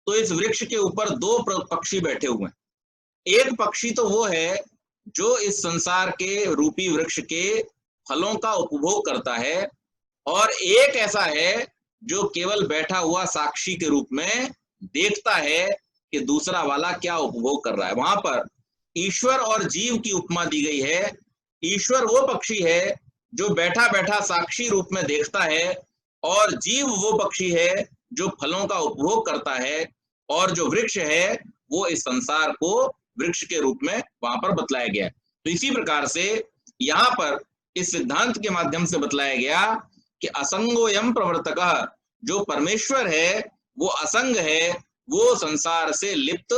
तो इस वृक्ष के ऊपर दो पक्षी बैठे हुए हैं। एक पक्षी तो वो है जो इस संसार के रूपी वृक्ष के फलों का उपभोग करता है, और एक ऐसा है जो केवल बैठा हुआ साक्षी के रूप में देखता है कि दूसरा वाला क्या उपभोग कर रहा है। वहां पर ईश्वर और जीव की उपमा दी गई है। ईश्वर वो पक्षी है जो बैठा बैठा साक्षी रूप में देखता है, और जीव वो पक्षी है जो फलों का उपभोग करता है, और जो वृक्ष है वो इस संसार को वृक्ष के रूप में वहां पर बतलाया गया है। तो इसी प्रकार से यहाँ पर इस सिद्धांत के माध्यम से बतलाया गया कि असंगोयम प्रवर्तकः, जो परमेश्वर है वो असंग है, वो संसार से लिप्त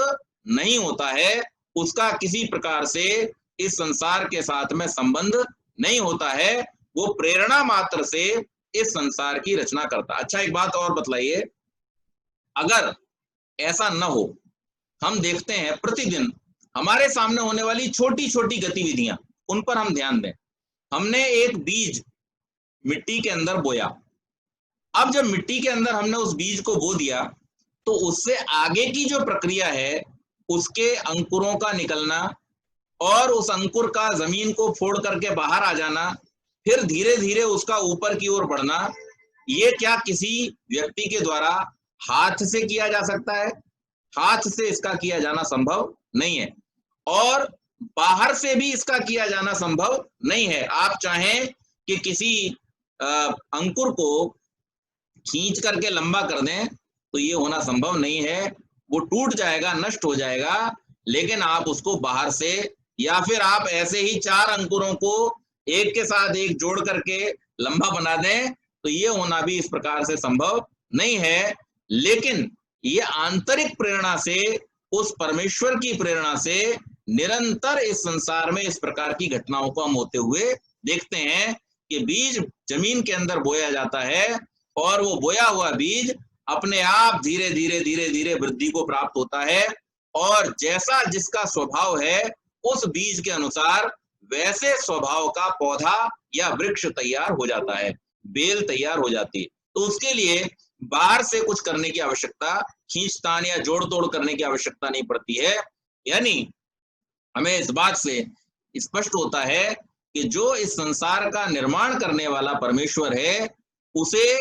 नहीं होता है, उसका किसी प्रकार से इस संसार के साथ में संबंध नहीं होता है, वो प्रेरणा मात्र से इस संसार की रचना करता। अच्छा, एक बात और बतलाइए, अगर ऐसा न हो, हम देखते हैं प्रतिदिन हमारे सामने होने वाली छोटी छोटी गतिविधियां, उन पर हम ध्यान दें। हमने एक बीज मिट्टी के अंदर बोया, अब जब मिट्टी के अंदर हमने उस बीज को बो दिया तो उससे आगे की जो प्रक्रिया है उसके अंकुरों का निकलना और उस अंकुर का जमीन को फोड़ करके बाहर आ जाना, फिर धीरे धीरे उसका ऊपर की ओर बढ़ना, ये क्या किसी व्यक्ति के द्वारा हाथ से किया जा सकता है? हाथ से इसका किया जाना संभव नहीं है, और बाहर से भी इसका किया जाना संभव नहीं है। आप चाहें कि किसी अंकुर को खींच करके लंबा कर दें तो ये होना संभव नहीं है, वो टूट जाएगा, नष्ट हो जाएगा। लेकिन आप उसको बाहर से, या फिर आप ऐसे ही चार अंकुरों को एक के साथ एक जोड़ करके लंबा बना दें तो ये होना भी इस प्रकार से संभव नहीं है। लेकिन ये आंतरिक प्रेरणा से, उस परमेश्वर की प्रेरणा से निरंतर इस संसार में इस प्रकार की घटनाओं को हम होते हुए देखते हैं कि बीज जमीन के अंदर बोया जाता है और वो बोया हुआ बीज अपने आप धीरे धीरे धीरे धीरे वृद्धि को प्राप्त होता है, और जैसा जिसका स्वभाव है उस बीज के अनुसार वैसे स्वभाव का पौधा या वृक्ष तैयार हो जाता है, बेल तैयार हो जाती है। तो उसके लिए बाहर से कुछ करने की आवश्यकता, खींचतान या जोड़ तोड़ करने की आवश्यकता नहीं पड़ती है। यानी हमें इस बात से स्पष्ट होता है कि जो इस संसार का निर्माण करने वाला परमेश्वर है, उसे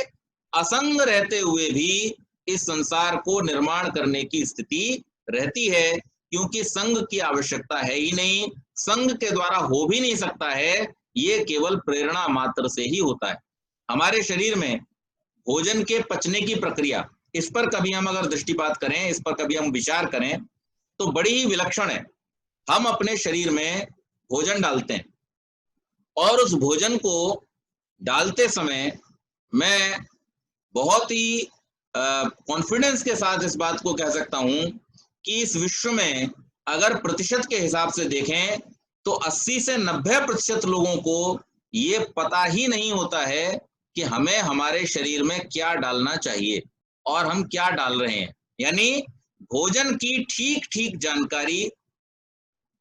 असंग रहते हुए भी इस संसार को निर्माण करने की स्थिति रहती है, क्योंकि संग की आवश्यकता है ही नहीं, संग के द्वारा हो भी नहीं सकता है, ये केवल प्रेरणा मात्र से ही होता है। हमारे शरीर में भोजन के पचने की प्रक्रिया, इस पर कभी हम अगर दृष्टिपात करें, इस पर कभी हम विचार करें तो बड़ी ही विलक्षण है। हम अपने शरीर में भोजन डालते हैं और उस भोजन को डालते समय मैं बहुत ही कॉन्फिडेंस के साथ इस बात को कह सकता हूं कि इस विश्व में अगर प्रतिशत के हिसाब से देखें तो 80 से 90% लोगों को ये पता ही नहीं होता है कि हमें हमारे शरीर में क्या डालना चाहिए और हम क्या डाल रहे हैं। यानी भोजन की ठीक ठीक जानकारी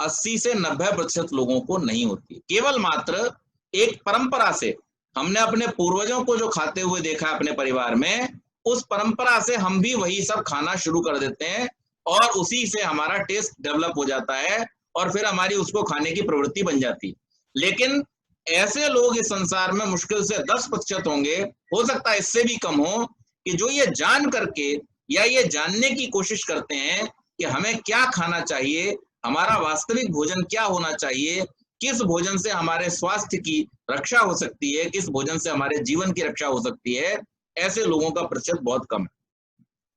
80 से 90% लोगों को नहीं होती। केवल मात्र एक परंपरा से, हमने अपने पूर्वजों को जो खाते हुए देखा अपने परिवार में, उस परंपरा से हम भी वही सब खाना शुरू कर देते हैं और उसी से हमारा टेस्ट डेवलप हो जाता है और फिर हमारी उसको खाने की प्रवृत्ति बन जाती है। लेकिन ऐसे लोग इस संसार में मुश्किल से 10% होंगे, हो सकता है इससे भी कम हो, कि जो ये जान करके या ये जानने की कोशिश करते हैं कि हमें क्या खाना चाहिए, हमारा वास्तविक भोजन क्या होना चाहिए, किस भोजन से हमारे स्वास्थ्य की रक्षा हो सकती है, किस भोजन से हमारे जीवन की रक्षा हो सकती है, ऐसे लोगों का प्रतिशत बहुत कम है।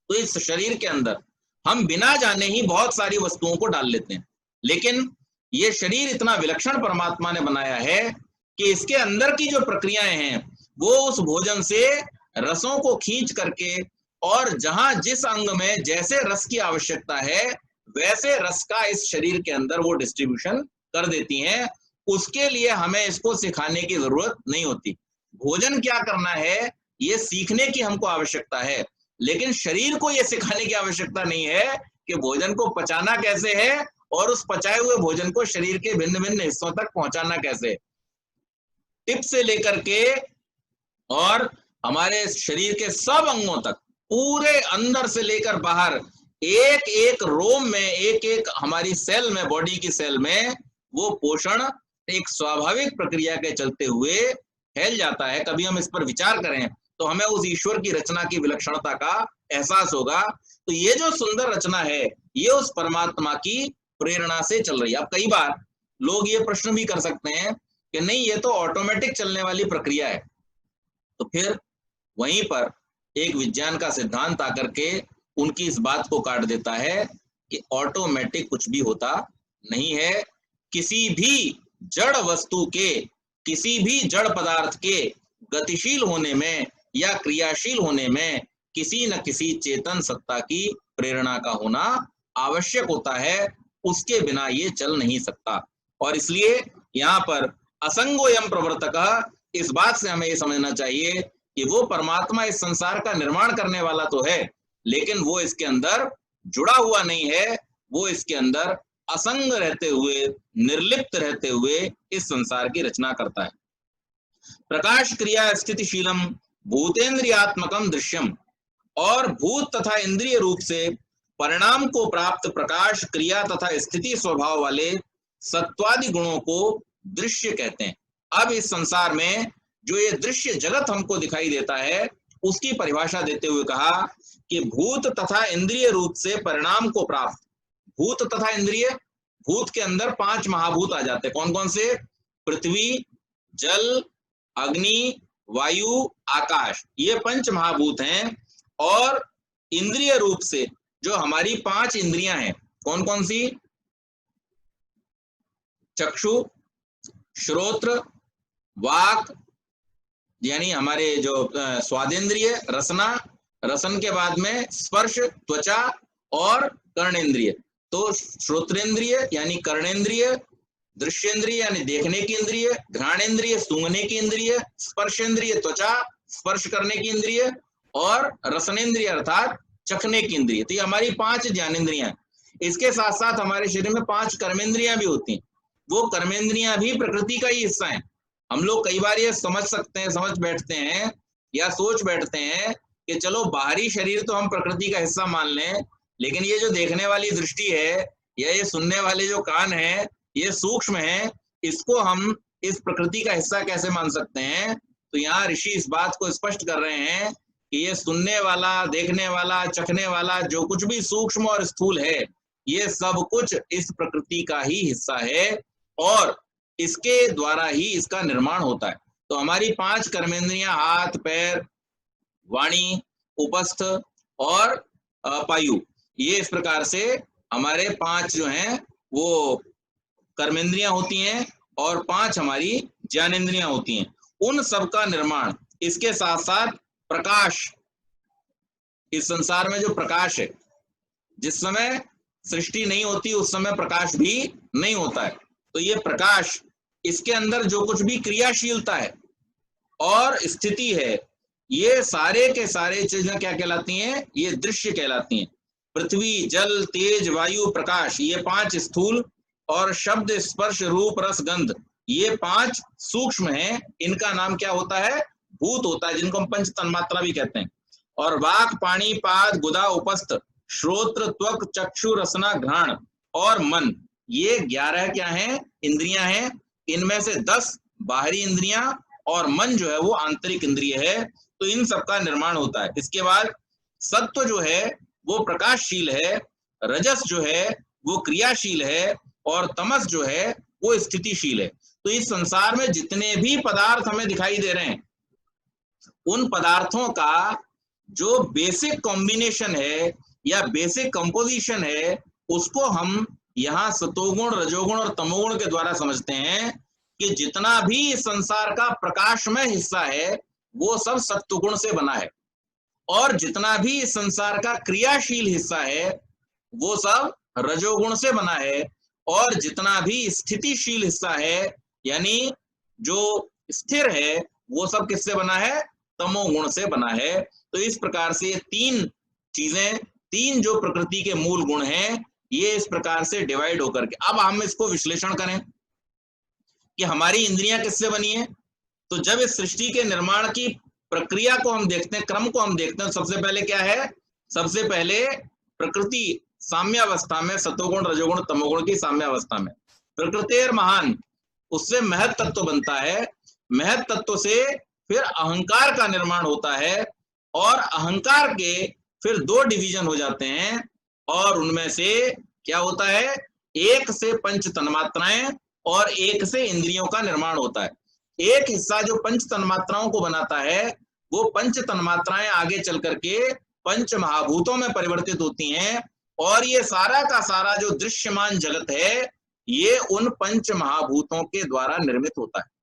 तो इस शरीर के अंदर हम बिना जाने ही बहुत सारी वस्तुओं को डाल लेते हैं, लेकिन ये शरीर इतना विलक्षण परमात्मा ने बनाया है कि इसके अंदर की जो प्रक्रियाएं हैं वो उस भोजन से रसों को खींच करके, और जहां जिस अंग में जैसे रस की आवश्यकता है वैसे रस का इस शरीर के अंदर वो डिस्ट्रीब्यूशन कर देती हैं। उसके लिए हमें इसको सिखाने की जरूरत नहीं होती। भोजन क्या करना है ये सीखने की हमको आवश्यकता है, लेकिन शरीर को ये सिखाने की आवश्यकता नहीं है कि भोजन को पचाना कैसे है और उस पचाए हुए भोजन को शरीर के भिन्न भिन्न हिस्सों तक पहुंचाना कैसे। टिप से लेकर के और हमारे शरीर के सब अंगों तक, पूरे अंदर से लेकर बाहर, एक एक रोम में, एक एक हमारी सेल में, बॉडी की सेल में वो पोषण एक स्वाभाविक प्रक्रिया के चलते हुए फैल जाता है। कभी हम इस पर विचार करें तो हमें उस ईश्वर की रचना की विलक्षणता का एहसास होगा। तो ये जो सुंदर रचना है ये उस परमात्मा की प्रेरणा से चल रही है। अब कई बार लोग ये प्रश्न भी कर सकते हैं कि नहीं, ये तो ऑटोमेटिक चलने वाली प्रक्रिया है। तो फिर वहीं पर एक विज्ञान का सिद्धांत आकर के उनकी इस बात को काट देता है कि ऑटोमेटिक कुछ भी होता नहीं है। किसी भी जड़ वस्तु के, किसी भी जड़ पदार्थ के गतिशील होने में या क्रियाशील होने में किसी न किसी चेतन सत्ता की प्रेरणा का होना आवश्यक होता है, उसके बिना ये चल नहीं सकता। और इसलिए यहाँ पर असंगोयम प्रवर्तक, इस बात से हमें ये समझना चाहिए कि वो परमात्मा इस संसार का निर्माण करने वाला तो है, लेकिन वो इसके अंदर जुड़ा हुआ नहीं है, वो इसके अंदर असंग रहते हुए, निर्लिप्त रहते हुए इस संसार की रचना करता है। प्रकाश क्रिया स्थितिशीलम भूतेन्द्रियात्मकम दृश्यम, और भूत तथा इंद्रिय रूप से परिणाम को प्राप्त प्रकाश, क्रिया तथा स्थिति स्वभाव वाले सत्वादि गुणों को दृश्य कहते हैं। अब इस संसार में जो ये दृश्य जगत हमको दिखाई देता है उसकी परिभाषा देते हुए कहा कि भूत तथा इंद्रिय रूप से परिणाम को प्राप्त। भूत तथा इंद्रिय, भूत के अंदर 5 महाभूत आ जाते हैं। कौन कौन से? पृथ्वी, जल, अग्नि, वायु, आकाश, ये 5 महाभूत हैं। और इंद्रिय रूप से जो हमारी 5 इंद्रियां हैं, कौन कौन सी? चक्षु, श्रोत्र, वाक यानी हमारे जो स्वादेंद्रिय, रसना, रसन के बाद में स्पर्श, त्वचा और कर्णेंद्रिय। तो श्रोत्रेंद्रिय यानी कर्णेंद्रिय, दृश्येंद्रिय यानी देखने की इंद्रिय, घ्राणेंद्रिय सूंघने की इंद्रिय, स्पर्शेंद्रिय त्वचा स्पर्श करने की इंद्रिय, और रसनेंद्रिय अर्थात चखने की इंद्रिय। तो ये हमारी 5 ज्ञानेंद्रियां। इसके साथ साथ हमारे शरीर में 5 कर्मेंद्रियां भी होती हैं। वो कर्मेंद्रियां भी प्रकृति का ही हिस्सा है। हम लोग कई बार ये समझ बैठते हैं या सोच बैठते हैं कि चलो बाहरी शरीर तो हम प्रकृति का हिस्सा मान लें, लेकिन ये जो देखने वाली दृष्टि है या ये सुनने वाले जो कान है, ये सूक्ष्म है, इसको हम इस प्रकृति का हिस्सा कैसे मान सकते हैं? तो यहाँ ऋषि इस बात को स्पष्ट कर रहे हैं कि ये सुनने वाला, देखने वाला, चखने वाला जो कुछ भी सूक्ष्म और स्थूल है, ये सब कुछ इस प्रकृति का ही हिस्सा है और इसके द्वारा ही इसका निर्माण होता है। तो हमारी 5 कर्मेंद्रियां, हाथ, पैर, वाणी, उपस्थ और पायु, ये इस प्रकार से हमारे 5 जो हैं वो कर्मेंद्रियां होती हैं और 5 हमारी ज्ञानेंद्रियां होती हैं। उन सब का निर्माण, इसके साथ साथ प्रकाश, इस संसार में जो प्रकाश है, जिस समय सृष्टि नहीं होती उस समय प्रकाश भी नहीं होता है। तो ये प्रकाश, इसके अंदर जो कुछ भी क्रियाशीलता है और स्थिति है, ये सारे के सारे चीजें क्या कहलाती हैं? ये दृश्य कहलाती हैं। पृथ्वी, जल, तेज, वायु, प्रकाश, ये 5 स्थूल, और शब्द, स्पर्श, रूप, रस, गंध, ये 5 सूक्ष्म हैं। इनका नाम क्या होता है? भूत होता है, जिनको हम पंच तन्मात्रा भी कहते हैं। और वाक, पाणी, पाद, गुदा, उपस्थ, श्रोत्र, त्वक, चक्षु, रसना, घ्राण और मन, ये 11 क्या हैं? इंद्रियां हैं। इनमें से 10 बाहरी इंद्रियां और मन जो है वो आंतरिक इंद्रिय है। तो इन सब का निर्माण होता है। इसके बाद सत्व जो है वो प्रकाशशील है, रजस जो है वो क्रियाशील है, और तमस जो है वो स्थितिशील है। तो इस संसार में जितने भी पदार्थ हमें दिखाई दे रहे हैं, उन पदार्थों का जो बेसिक कॉम्बिनेशन है या बेसिक कंपोजिशन है, उसको हम यहाँ सतोगुण, रजोगुण और तमोगुण के द्वारा समझते हैं कि जितना भी इस संसार का प्रकाशमय हिस्सा है वो सब सत्वगुण से बना है, और जितना भी इस संसार का क्रियाशील हिस्सा है वो सब रजोगुण से बना है, और जितना भी स्थितिशील हिस्सा है यानी जो स्थिर है वो सब किससे बना है? तमोगुण से बना है। तो इस प्रकार से 3 चीजें, 3 जो प्रकृति के मूल गुण हैं, ये इस प्रकार से डिवाइड होकर के, अब हम इसको विश्लेषण करें कि हमारी इंद्रियां किससे बनी है। तो जब इस सृष्टि के निर्माण की प्रक्रिया को हम देखते हैं, क्रम को हम देखते हैं, सबसे पहले क्या है? सबसे पहले प्रकृति साम्यावस्था में, सतोगुण, रजोगुण, तमोगुण की साम्यावस्था में, प्रकृतिर महान, उससे महत तत्व बनता है। महत तत्व से फिर अहंकार का निर्माण होता है, और अहंकार के फिर 2 डिवीजन हो जाते हैं, और उनमें से क्या होता है? 1 से पंच तन्मात्राएं और 1 से इंद्रियों का निर्माण होता है। एक हिस्सा जो पंच तन्मात्राओं को बनाता है, वो पंच तन्मात्राएं आगे चल करके पंच महाभूतों में परिवर्तित होती हैं, और ये सारा का सारा जो दृश्यमान जगत है, ये उन पंच महाभूतों के द्वारा निर्मित होता है।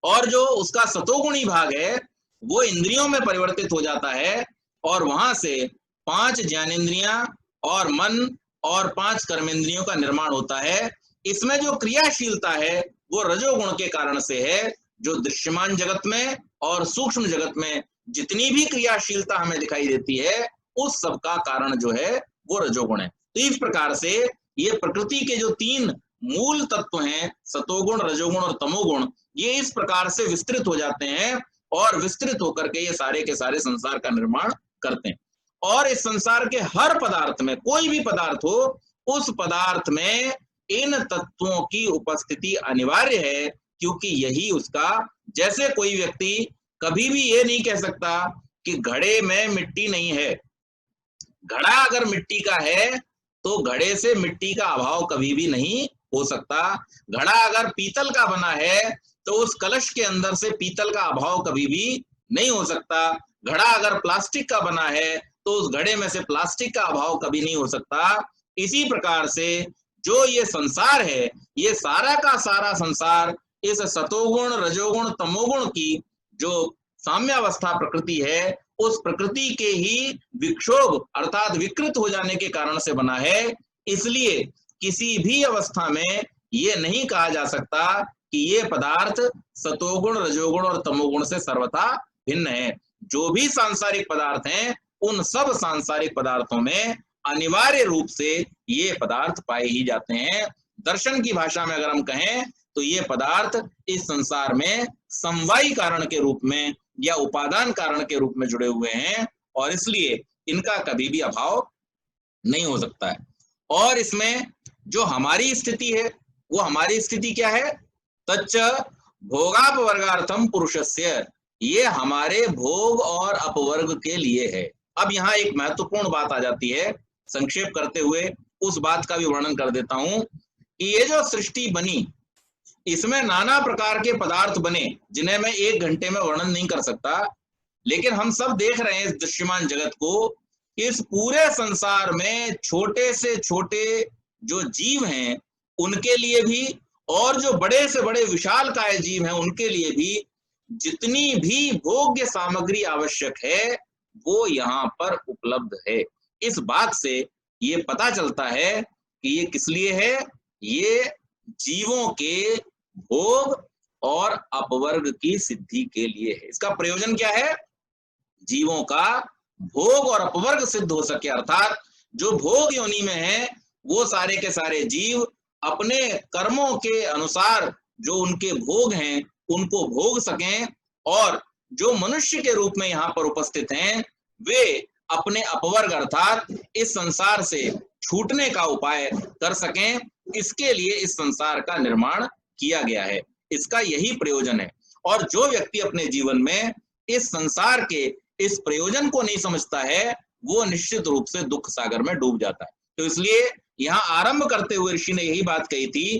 और जो उसका सतोगुणी भाग है वो इंद्रियों में परिवर्तित हो जाता है, और वहां से 5 ज्ञानेंद्रियां और मन और 5 कर्मेंद्रियों का निर्माण होता है। इसमें जो क्रियाशीलता है वो रजोगुण के कारण से है। जो दृश्यमान जगत में और सूक्ष्म जगत में जितनी भी क्रियाशीलता हमें दिखाई देती है, उस सब का कारण जो है वो रजोगुण है। तो इस प्रकार से ये प्रकृति के जो 3 मूल तत्व हैं, सतोगुण, रजोगुण और तमोगुण, ये इस प्रकार से विस्तृत हो जाते हैं, और विस्तृत होकर के ये सारे के सारे संसार का निर्माण करते हैं। और इस संसार के हर पदार्थ में, कोई भी पदार्थ हो, उस पदार्थ में इन तत्वों की उपस्थिति अनिवार्य है, क्योंकि यही उसका, जैसे कोई व्यक्ति कभी भी ये नहीं कह सकता कि घड़े में मिट्टी नहीं है। घड़ा अगर मिट्टी का है तो घड़े से मिट्टी का अभाव कभी भी नहीं हो सकता। घड़ा अगर पीतल का बना है तो उस कलश के अंदर से पीतल का अभाव कभी भी नहीं हो सकता। घड़ा अगर प्लास्टिक का बना है तो उस घड़े में से प्लास्टिक का अभाव कभी नहीं हो सकता। इसी प्रकार से जो ये संसार है, ये सारा का सारा संसार इस सतोगुण, रजोगुण, तमोगुण की जो साम्यावस्था प्रकृति है, उस प्रकृति के ही विक्षोभ अर्थात विकृत हो जाने के कारण से बना है। इसलिए किसी भी अवस्था में ये नहीं कहा जा सकता कि ये पदार्थ सतोगुण, रजोगुण और तमोगुण से सर्वथा भिन्न है। जो भी सांसारिक पदार्थ हैं, उन सब सांसारिक पदार्थों में अनिवार्य रूप से ये पदार्थ पाए ही जाते हैं। दर्शन की भाषा में अगर हम कहें तो ये पदार्थ इस संसार में समवायी कारण के रूप में या उपादान कारण के रूप में जुड़े हुए हैं, और इसलिए इनका कभी भी अभाव नहीं हो सकता है। और इसमें जो हमारी स्थिति है, वो हमारी स्थिति क्या है? तच्च भोगापवर्गार्थम पुरुषस्य, ये हमारे भोग और अपवर्ग के लिए है। अब यहाँ एक महत्वपूर्ण बात आ जाती है, संक्षेप करते हुए उस बात का भी वर्णन कर देता हूं कि ये जो सृष्टि बनी, इसमें नाना प्रकार के पदार्थ बने जिन्हें मैं 1 घंटे में वर्णन नहीं कर सकता, लेकिन हम सब देख रहे हैं इस दृश्यमान जगत को। इस पूरे संसार में छोटे से छोटे जो जीव हैं उनके लिए भी, और जो बड़े से बड़े विशालकाय जीव हैं उनके लिए भी, जितनी भी भोग्य सामग्री आवश्यक है वो यहाँ पर उपलब्ध है। इस बात से ये पता चलता है कि ये किस लिए है। ये जीवों के भोग और अपवर्ग की सिद्धि के लिए है। इसका प्रयोजन क्या है? जीवों का भोग और अपवर्ग सिद्ध हो सके, अर्थात जो भोग योनि में है वो सारे के सारे जीव अपने कर्मों के अनुसार जो उनके भोग हैं उनको भोग सकें, और जो मनुष्य के रूप में यहाँ पर उपस्थित हैं वे अपने अपवर्ग अर्थात इस संसार से छूटने का उपाय कर सकें। इसके लिए इस संसार का निर्माण किया गया है, इसका यही प्रयोजन है। और जो व्यक्ति अपने जीवन में इस संसार के इस प्रयोजन को नहीं समझता है वो निश्चित रूप से दुख सागर में डूब जाता है। तो इसलिए यहाँ आरंभ करते हुए ऋषि ने यही बात कही थी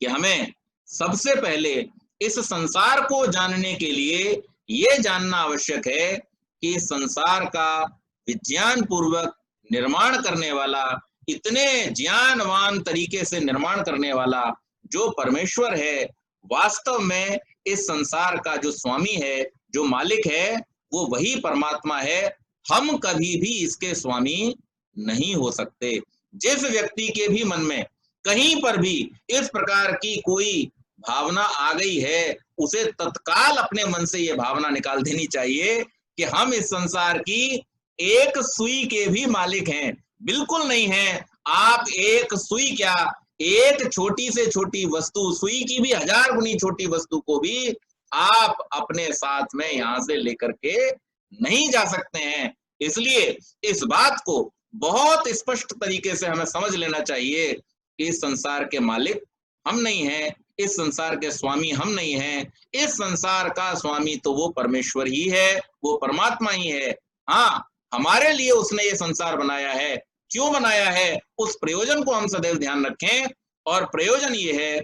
कि हमें सबसे पहले इस संसार को जानने के लिए ये जानना आवश्यक है कि संसार का विज्ञान पूर्वक निर्माण करने वाला, इतने ज्ञानवान तरीके से निर्माण करने वाला जो परमेश्वर है, वास्तव में इस संसार का जो स्वामी है, जो मालिक है, वो वही परमात्मा है। हम कभी भी इसके स्वामी नहीं हो सकते। जिस व्यक्ति के भी मन में कहीं पर भी इस प्रकार की कोई भावना आ गई है, उसे तत्काल अपने मन से ये भावना निकाल देनी चाहिए कि हम इस संसार की एक सुई के भी मालिक हैं। बिल्कुल नहीं है। आप एक सुई क्या, एक छोटी से छोटी वस्तु, सुई की भी 1000 गुनी छोटी वस्तु को भी आप अपने साथ में यहां से लेकर के नहीं जा सकते हैं। इसलिए इस बात को बहुत स्पष्ट तरीके से हमें समझ लेना चाहिए कि इस संसार के मालिक हम नहीं हैं, इस संसार के स्वामी हम नहीं हैं। इस संसार का स्वामी तो वो परमेश्वर ही है, वो परमात्मा ही है। हाँ, हमारे लिए उसने ये संसार बनाया है। क्यों बनाया है, उस प्रयोजन को हम सदैव ध्यान रखें। और प्रयोजन ये है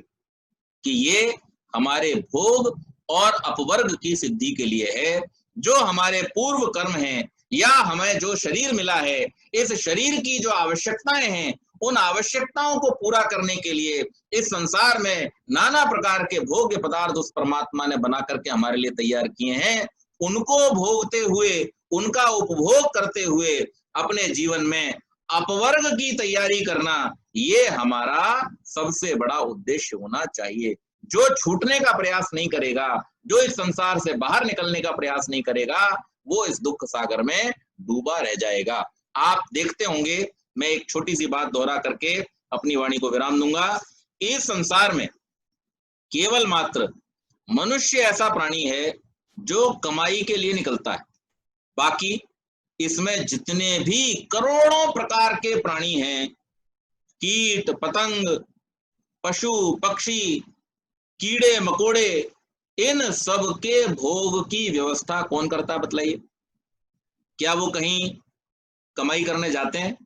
कि ये हमारे भोग और अपवर्ग की सिद्धि के लिए है। जो हमारे पूर्व कर्म हैं या हमें जो शरीर मिला है, इस शरीर की जो आवश्यकताएं हैं, उन आवश्यकताओं को पूरा करने के लिए इस संसार में नाना प्रकार के भोग्य पदार्थ उस परमात्मा ने बना करके हमारे लिए तैयार किए हैं। उनको भोगते हुए, उनका उपभोग करते हुए अपने जीवन में अपवर्ग की तैयारी करना, ये हमारा सबसे बड़ा उद्देश्य होना चाहिए। जो छूटने का प्रयास नहीं करेगा, जो इस संसार से बाहर निकलने का प्रयास नहीं करेगा, वो इस दुख सागर में डूबा रह जाएगा। आप देखते होंगे, मैं एक छोटी सी बात दोहरा करके अपनी वाणी को विराम दूंगा। इस संसार में केवल मात्र मनुष्य ऐसा प्राणी है जो कमाई के लिए निकलता है। बाकी इसमें जितने भी करोड़ों प्रकार के प्राणी हैं, कीट पतंग, पशु पक्षी, कीड़े मकोड़े, इन सब के भोग की व्यवस्था कौन करता है बतलाइए? क्या वो कहीं कमाई करने जाते हैं?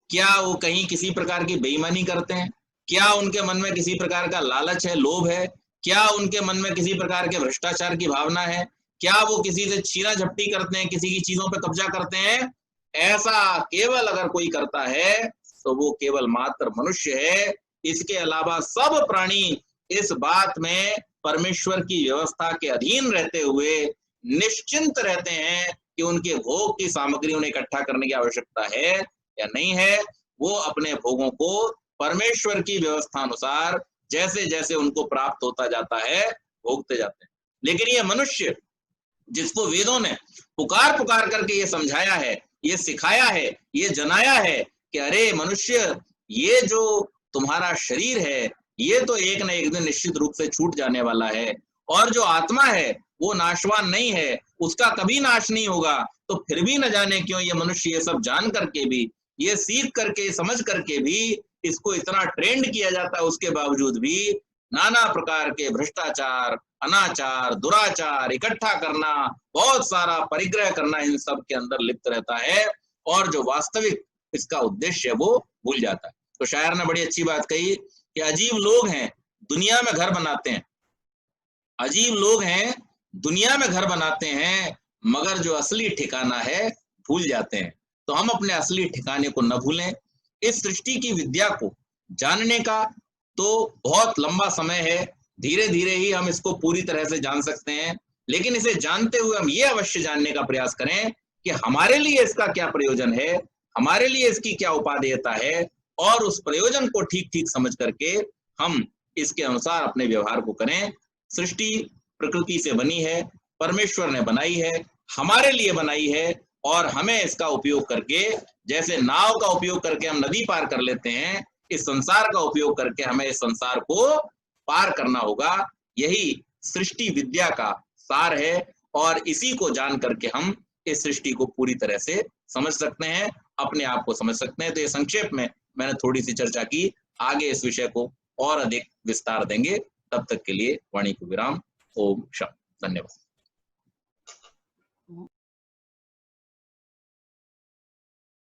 क्या वो कहीं किसी प्रकार की बेईमानी करते हैं? क्या उनके मन में किसी प्रकार का लालच है, लोभ है? क्या उनके मन में किसी प्रकार के भ्रष्टाचार की भावना है? क्या वो किसी से छीना झपटी करते हैं, किसी की चीजों पर कब्जा करते हैं? ऐसा केवल अगर कोई करता है तो वो केवल मात्र मनुष्य है। इसके अलावा सब प्राणी इस बात में परमेश्वर की व्यवस्था के अधीन रहते हुए निश्चिंत रहते हैं कि उनके भोग की सामग्री उन्हें इकट्ठा करने की आवश्यकता है या नहीं है। वो अपने भोगों को परमेश्वर की व्यवस्था अनुसार जैसे जैसे उनको प्राप्त होता जाता है भोगते जाते हैं। लेकिन ये मनुष्य जिसको वेदों ने पुकार पुकार करके ये समझाया है, ये सिखाया है, ये जनाया है कि अरे मनुष्य, ये जो तुम्हारा शरीर है ये तो एक न एक दिन निश्चित रूप से छूट जाने वाला है, और जो आत्मा है वो नाशवान नहीं है, उसका कभी नाश नहीं होगा। तो फिर भी न जाने क्यों ये मनुष्य ये सब जान करके भी, ये सीख करके समझ करके भी इसको इतना ट्रेंड किया जाता है, उसके बावजूद भी नाना प्रकार के भ्रष्टाचार, अनाचार, दुराचार इकट्ठा करना, बहुत सारा परिग्रह करना इन सब के अंदर लिप्त रहता है, और जो वास्तविक इसका उद्देश्य है वो भूल जाता है। तो शायर ने बड़ी अच्छी बात कही कि अजीब लोग हैं, दुनिया में घर बनाते हैं, अजीब लोग हैं, दुनिया में घर बनाते हैं, मगर जो असली ठिकाना है भूल जाते हैं। तो हम अपने असली ठिकाने को न भूलें। इस सृष्टि की विद्या को जानने का तो बहुत लंबा समय है, धीरे धीरे ही हम इसको पूरी तरह से जान सकते हैं, लेकिन इसे जानते हुए हम ये अवश्य जानने का प्रयास करें कि हमारे लिए इसका क्या प्रयोजन है, हमारे लिए इसकी क्या उपादेयता है, और उस प्रयोजन को ठीक ठीक समझ करके हम इसके अनुसार अपने व्यवहार को करें। सृष्टि प्रकृति से बनी है, परमेश्वर ने बनाई है, हमारे लिए बनाई है, और हमें इसका उपयोग करके, जैसे नाव का उपयोग करके हम नदी पार कर लेते हैं, इस संसार का उपयोग करके हमें इस संसार को पार करना होगा। यही सृष्टि विद्या का सार है, और इसी को जान करके हम इस सृष्टि को पूरी तरह से समझ सकते हैं, अपने आप को समझ सकते हैं। तो ये संक्षेप में मैंने थोड़ी सी चर्चा की, आगे इस विषय को और अधिक विस्तार देंगे। तब तक के लिए वाणी को विराम। ओम शांति। धन्यवाद।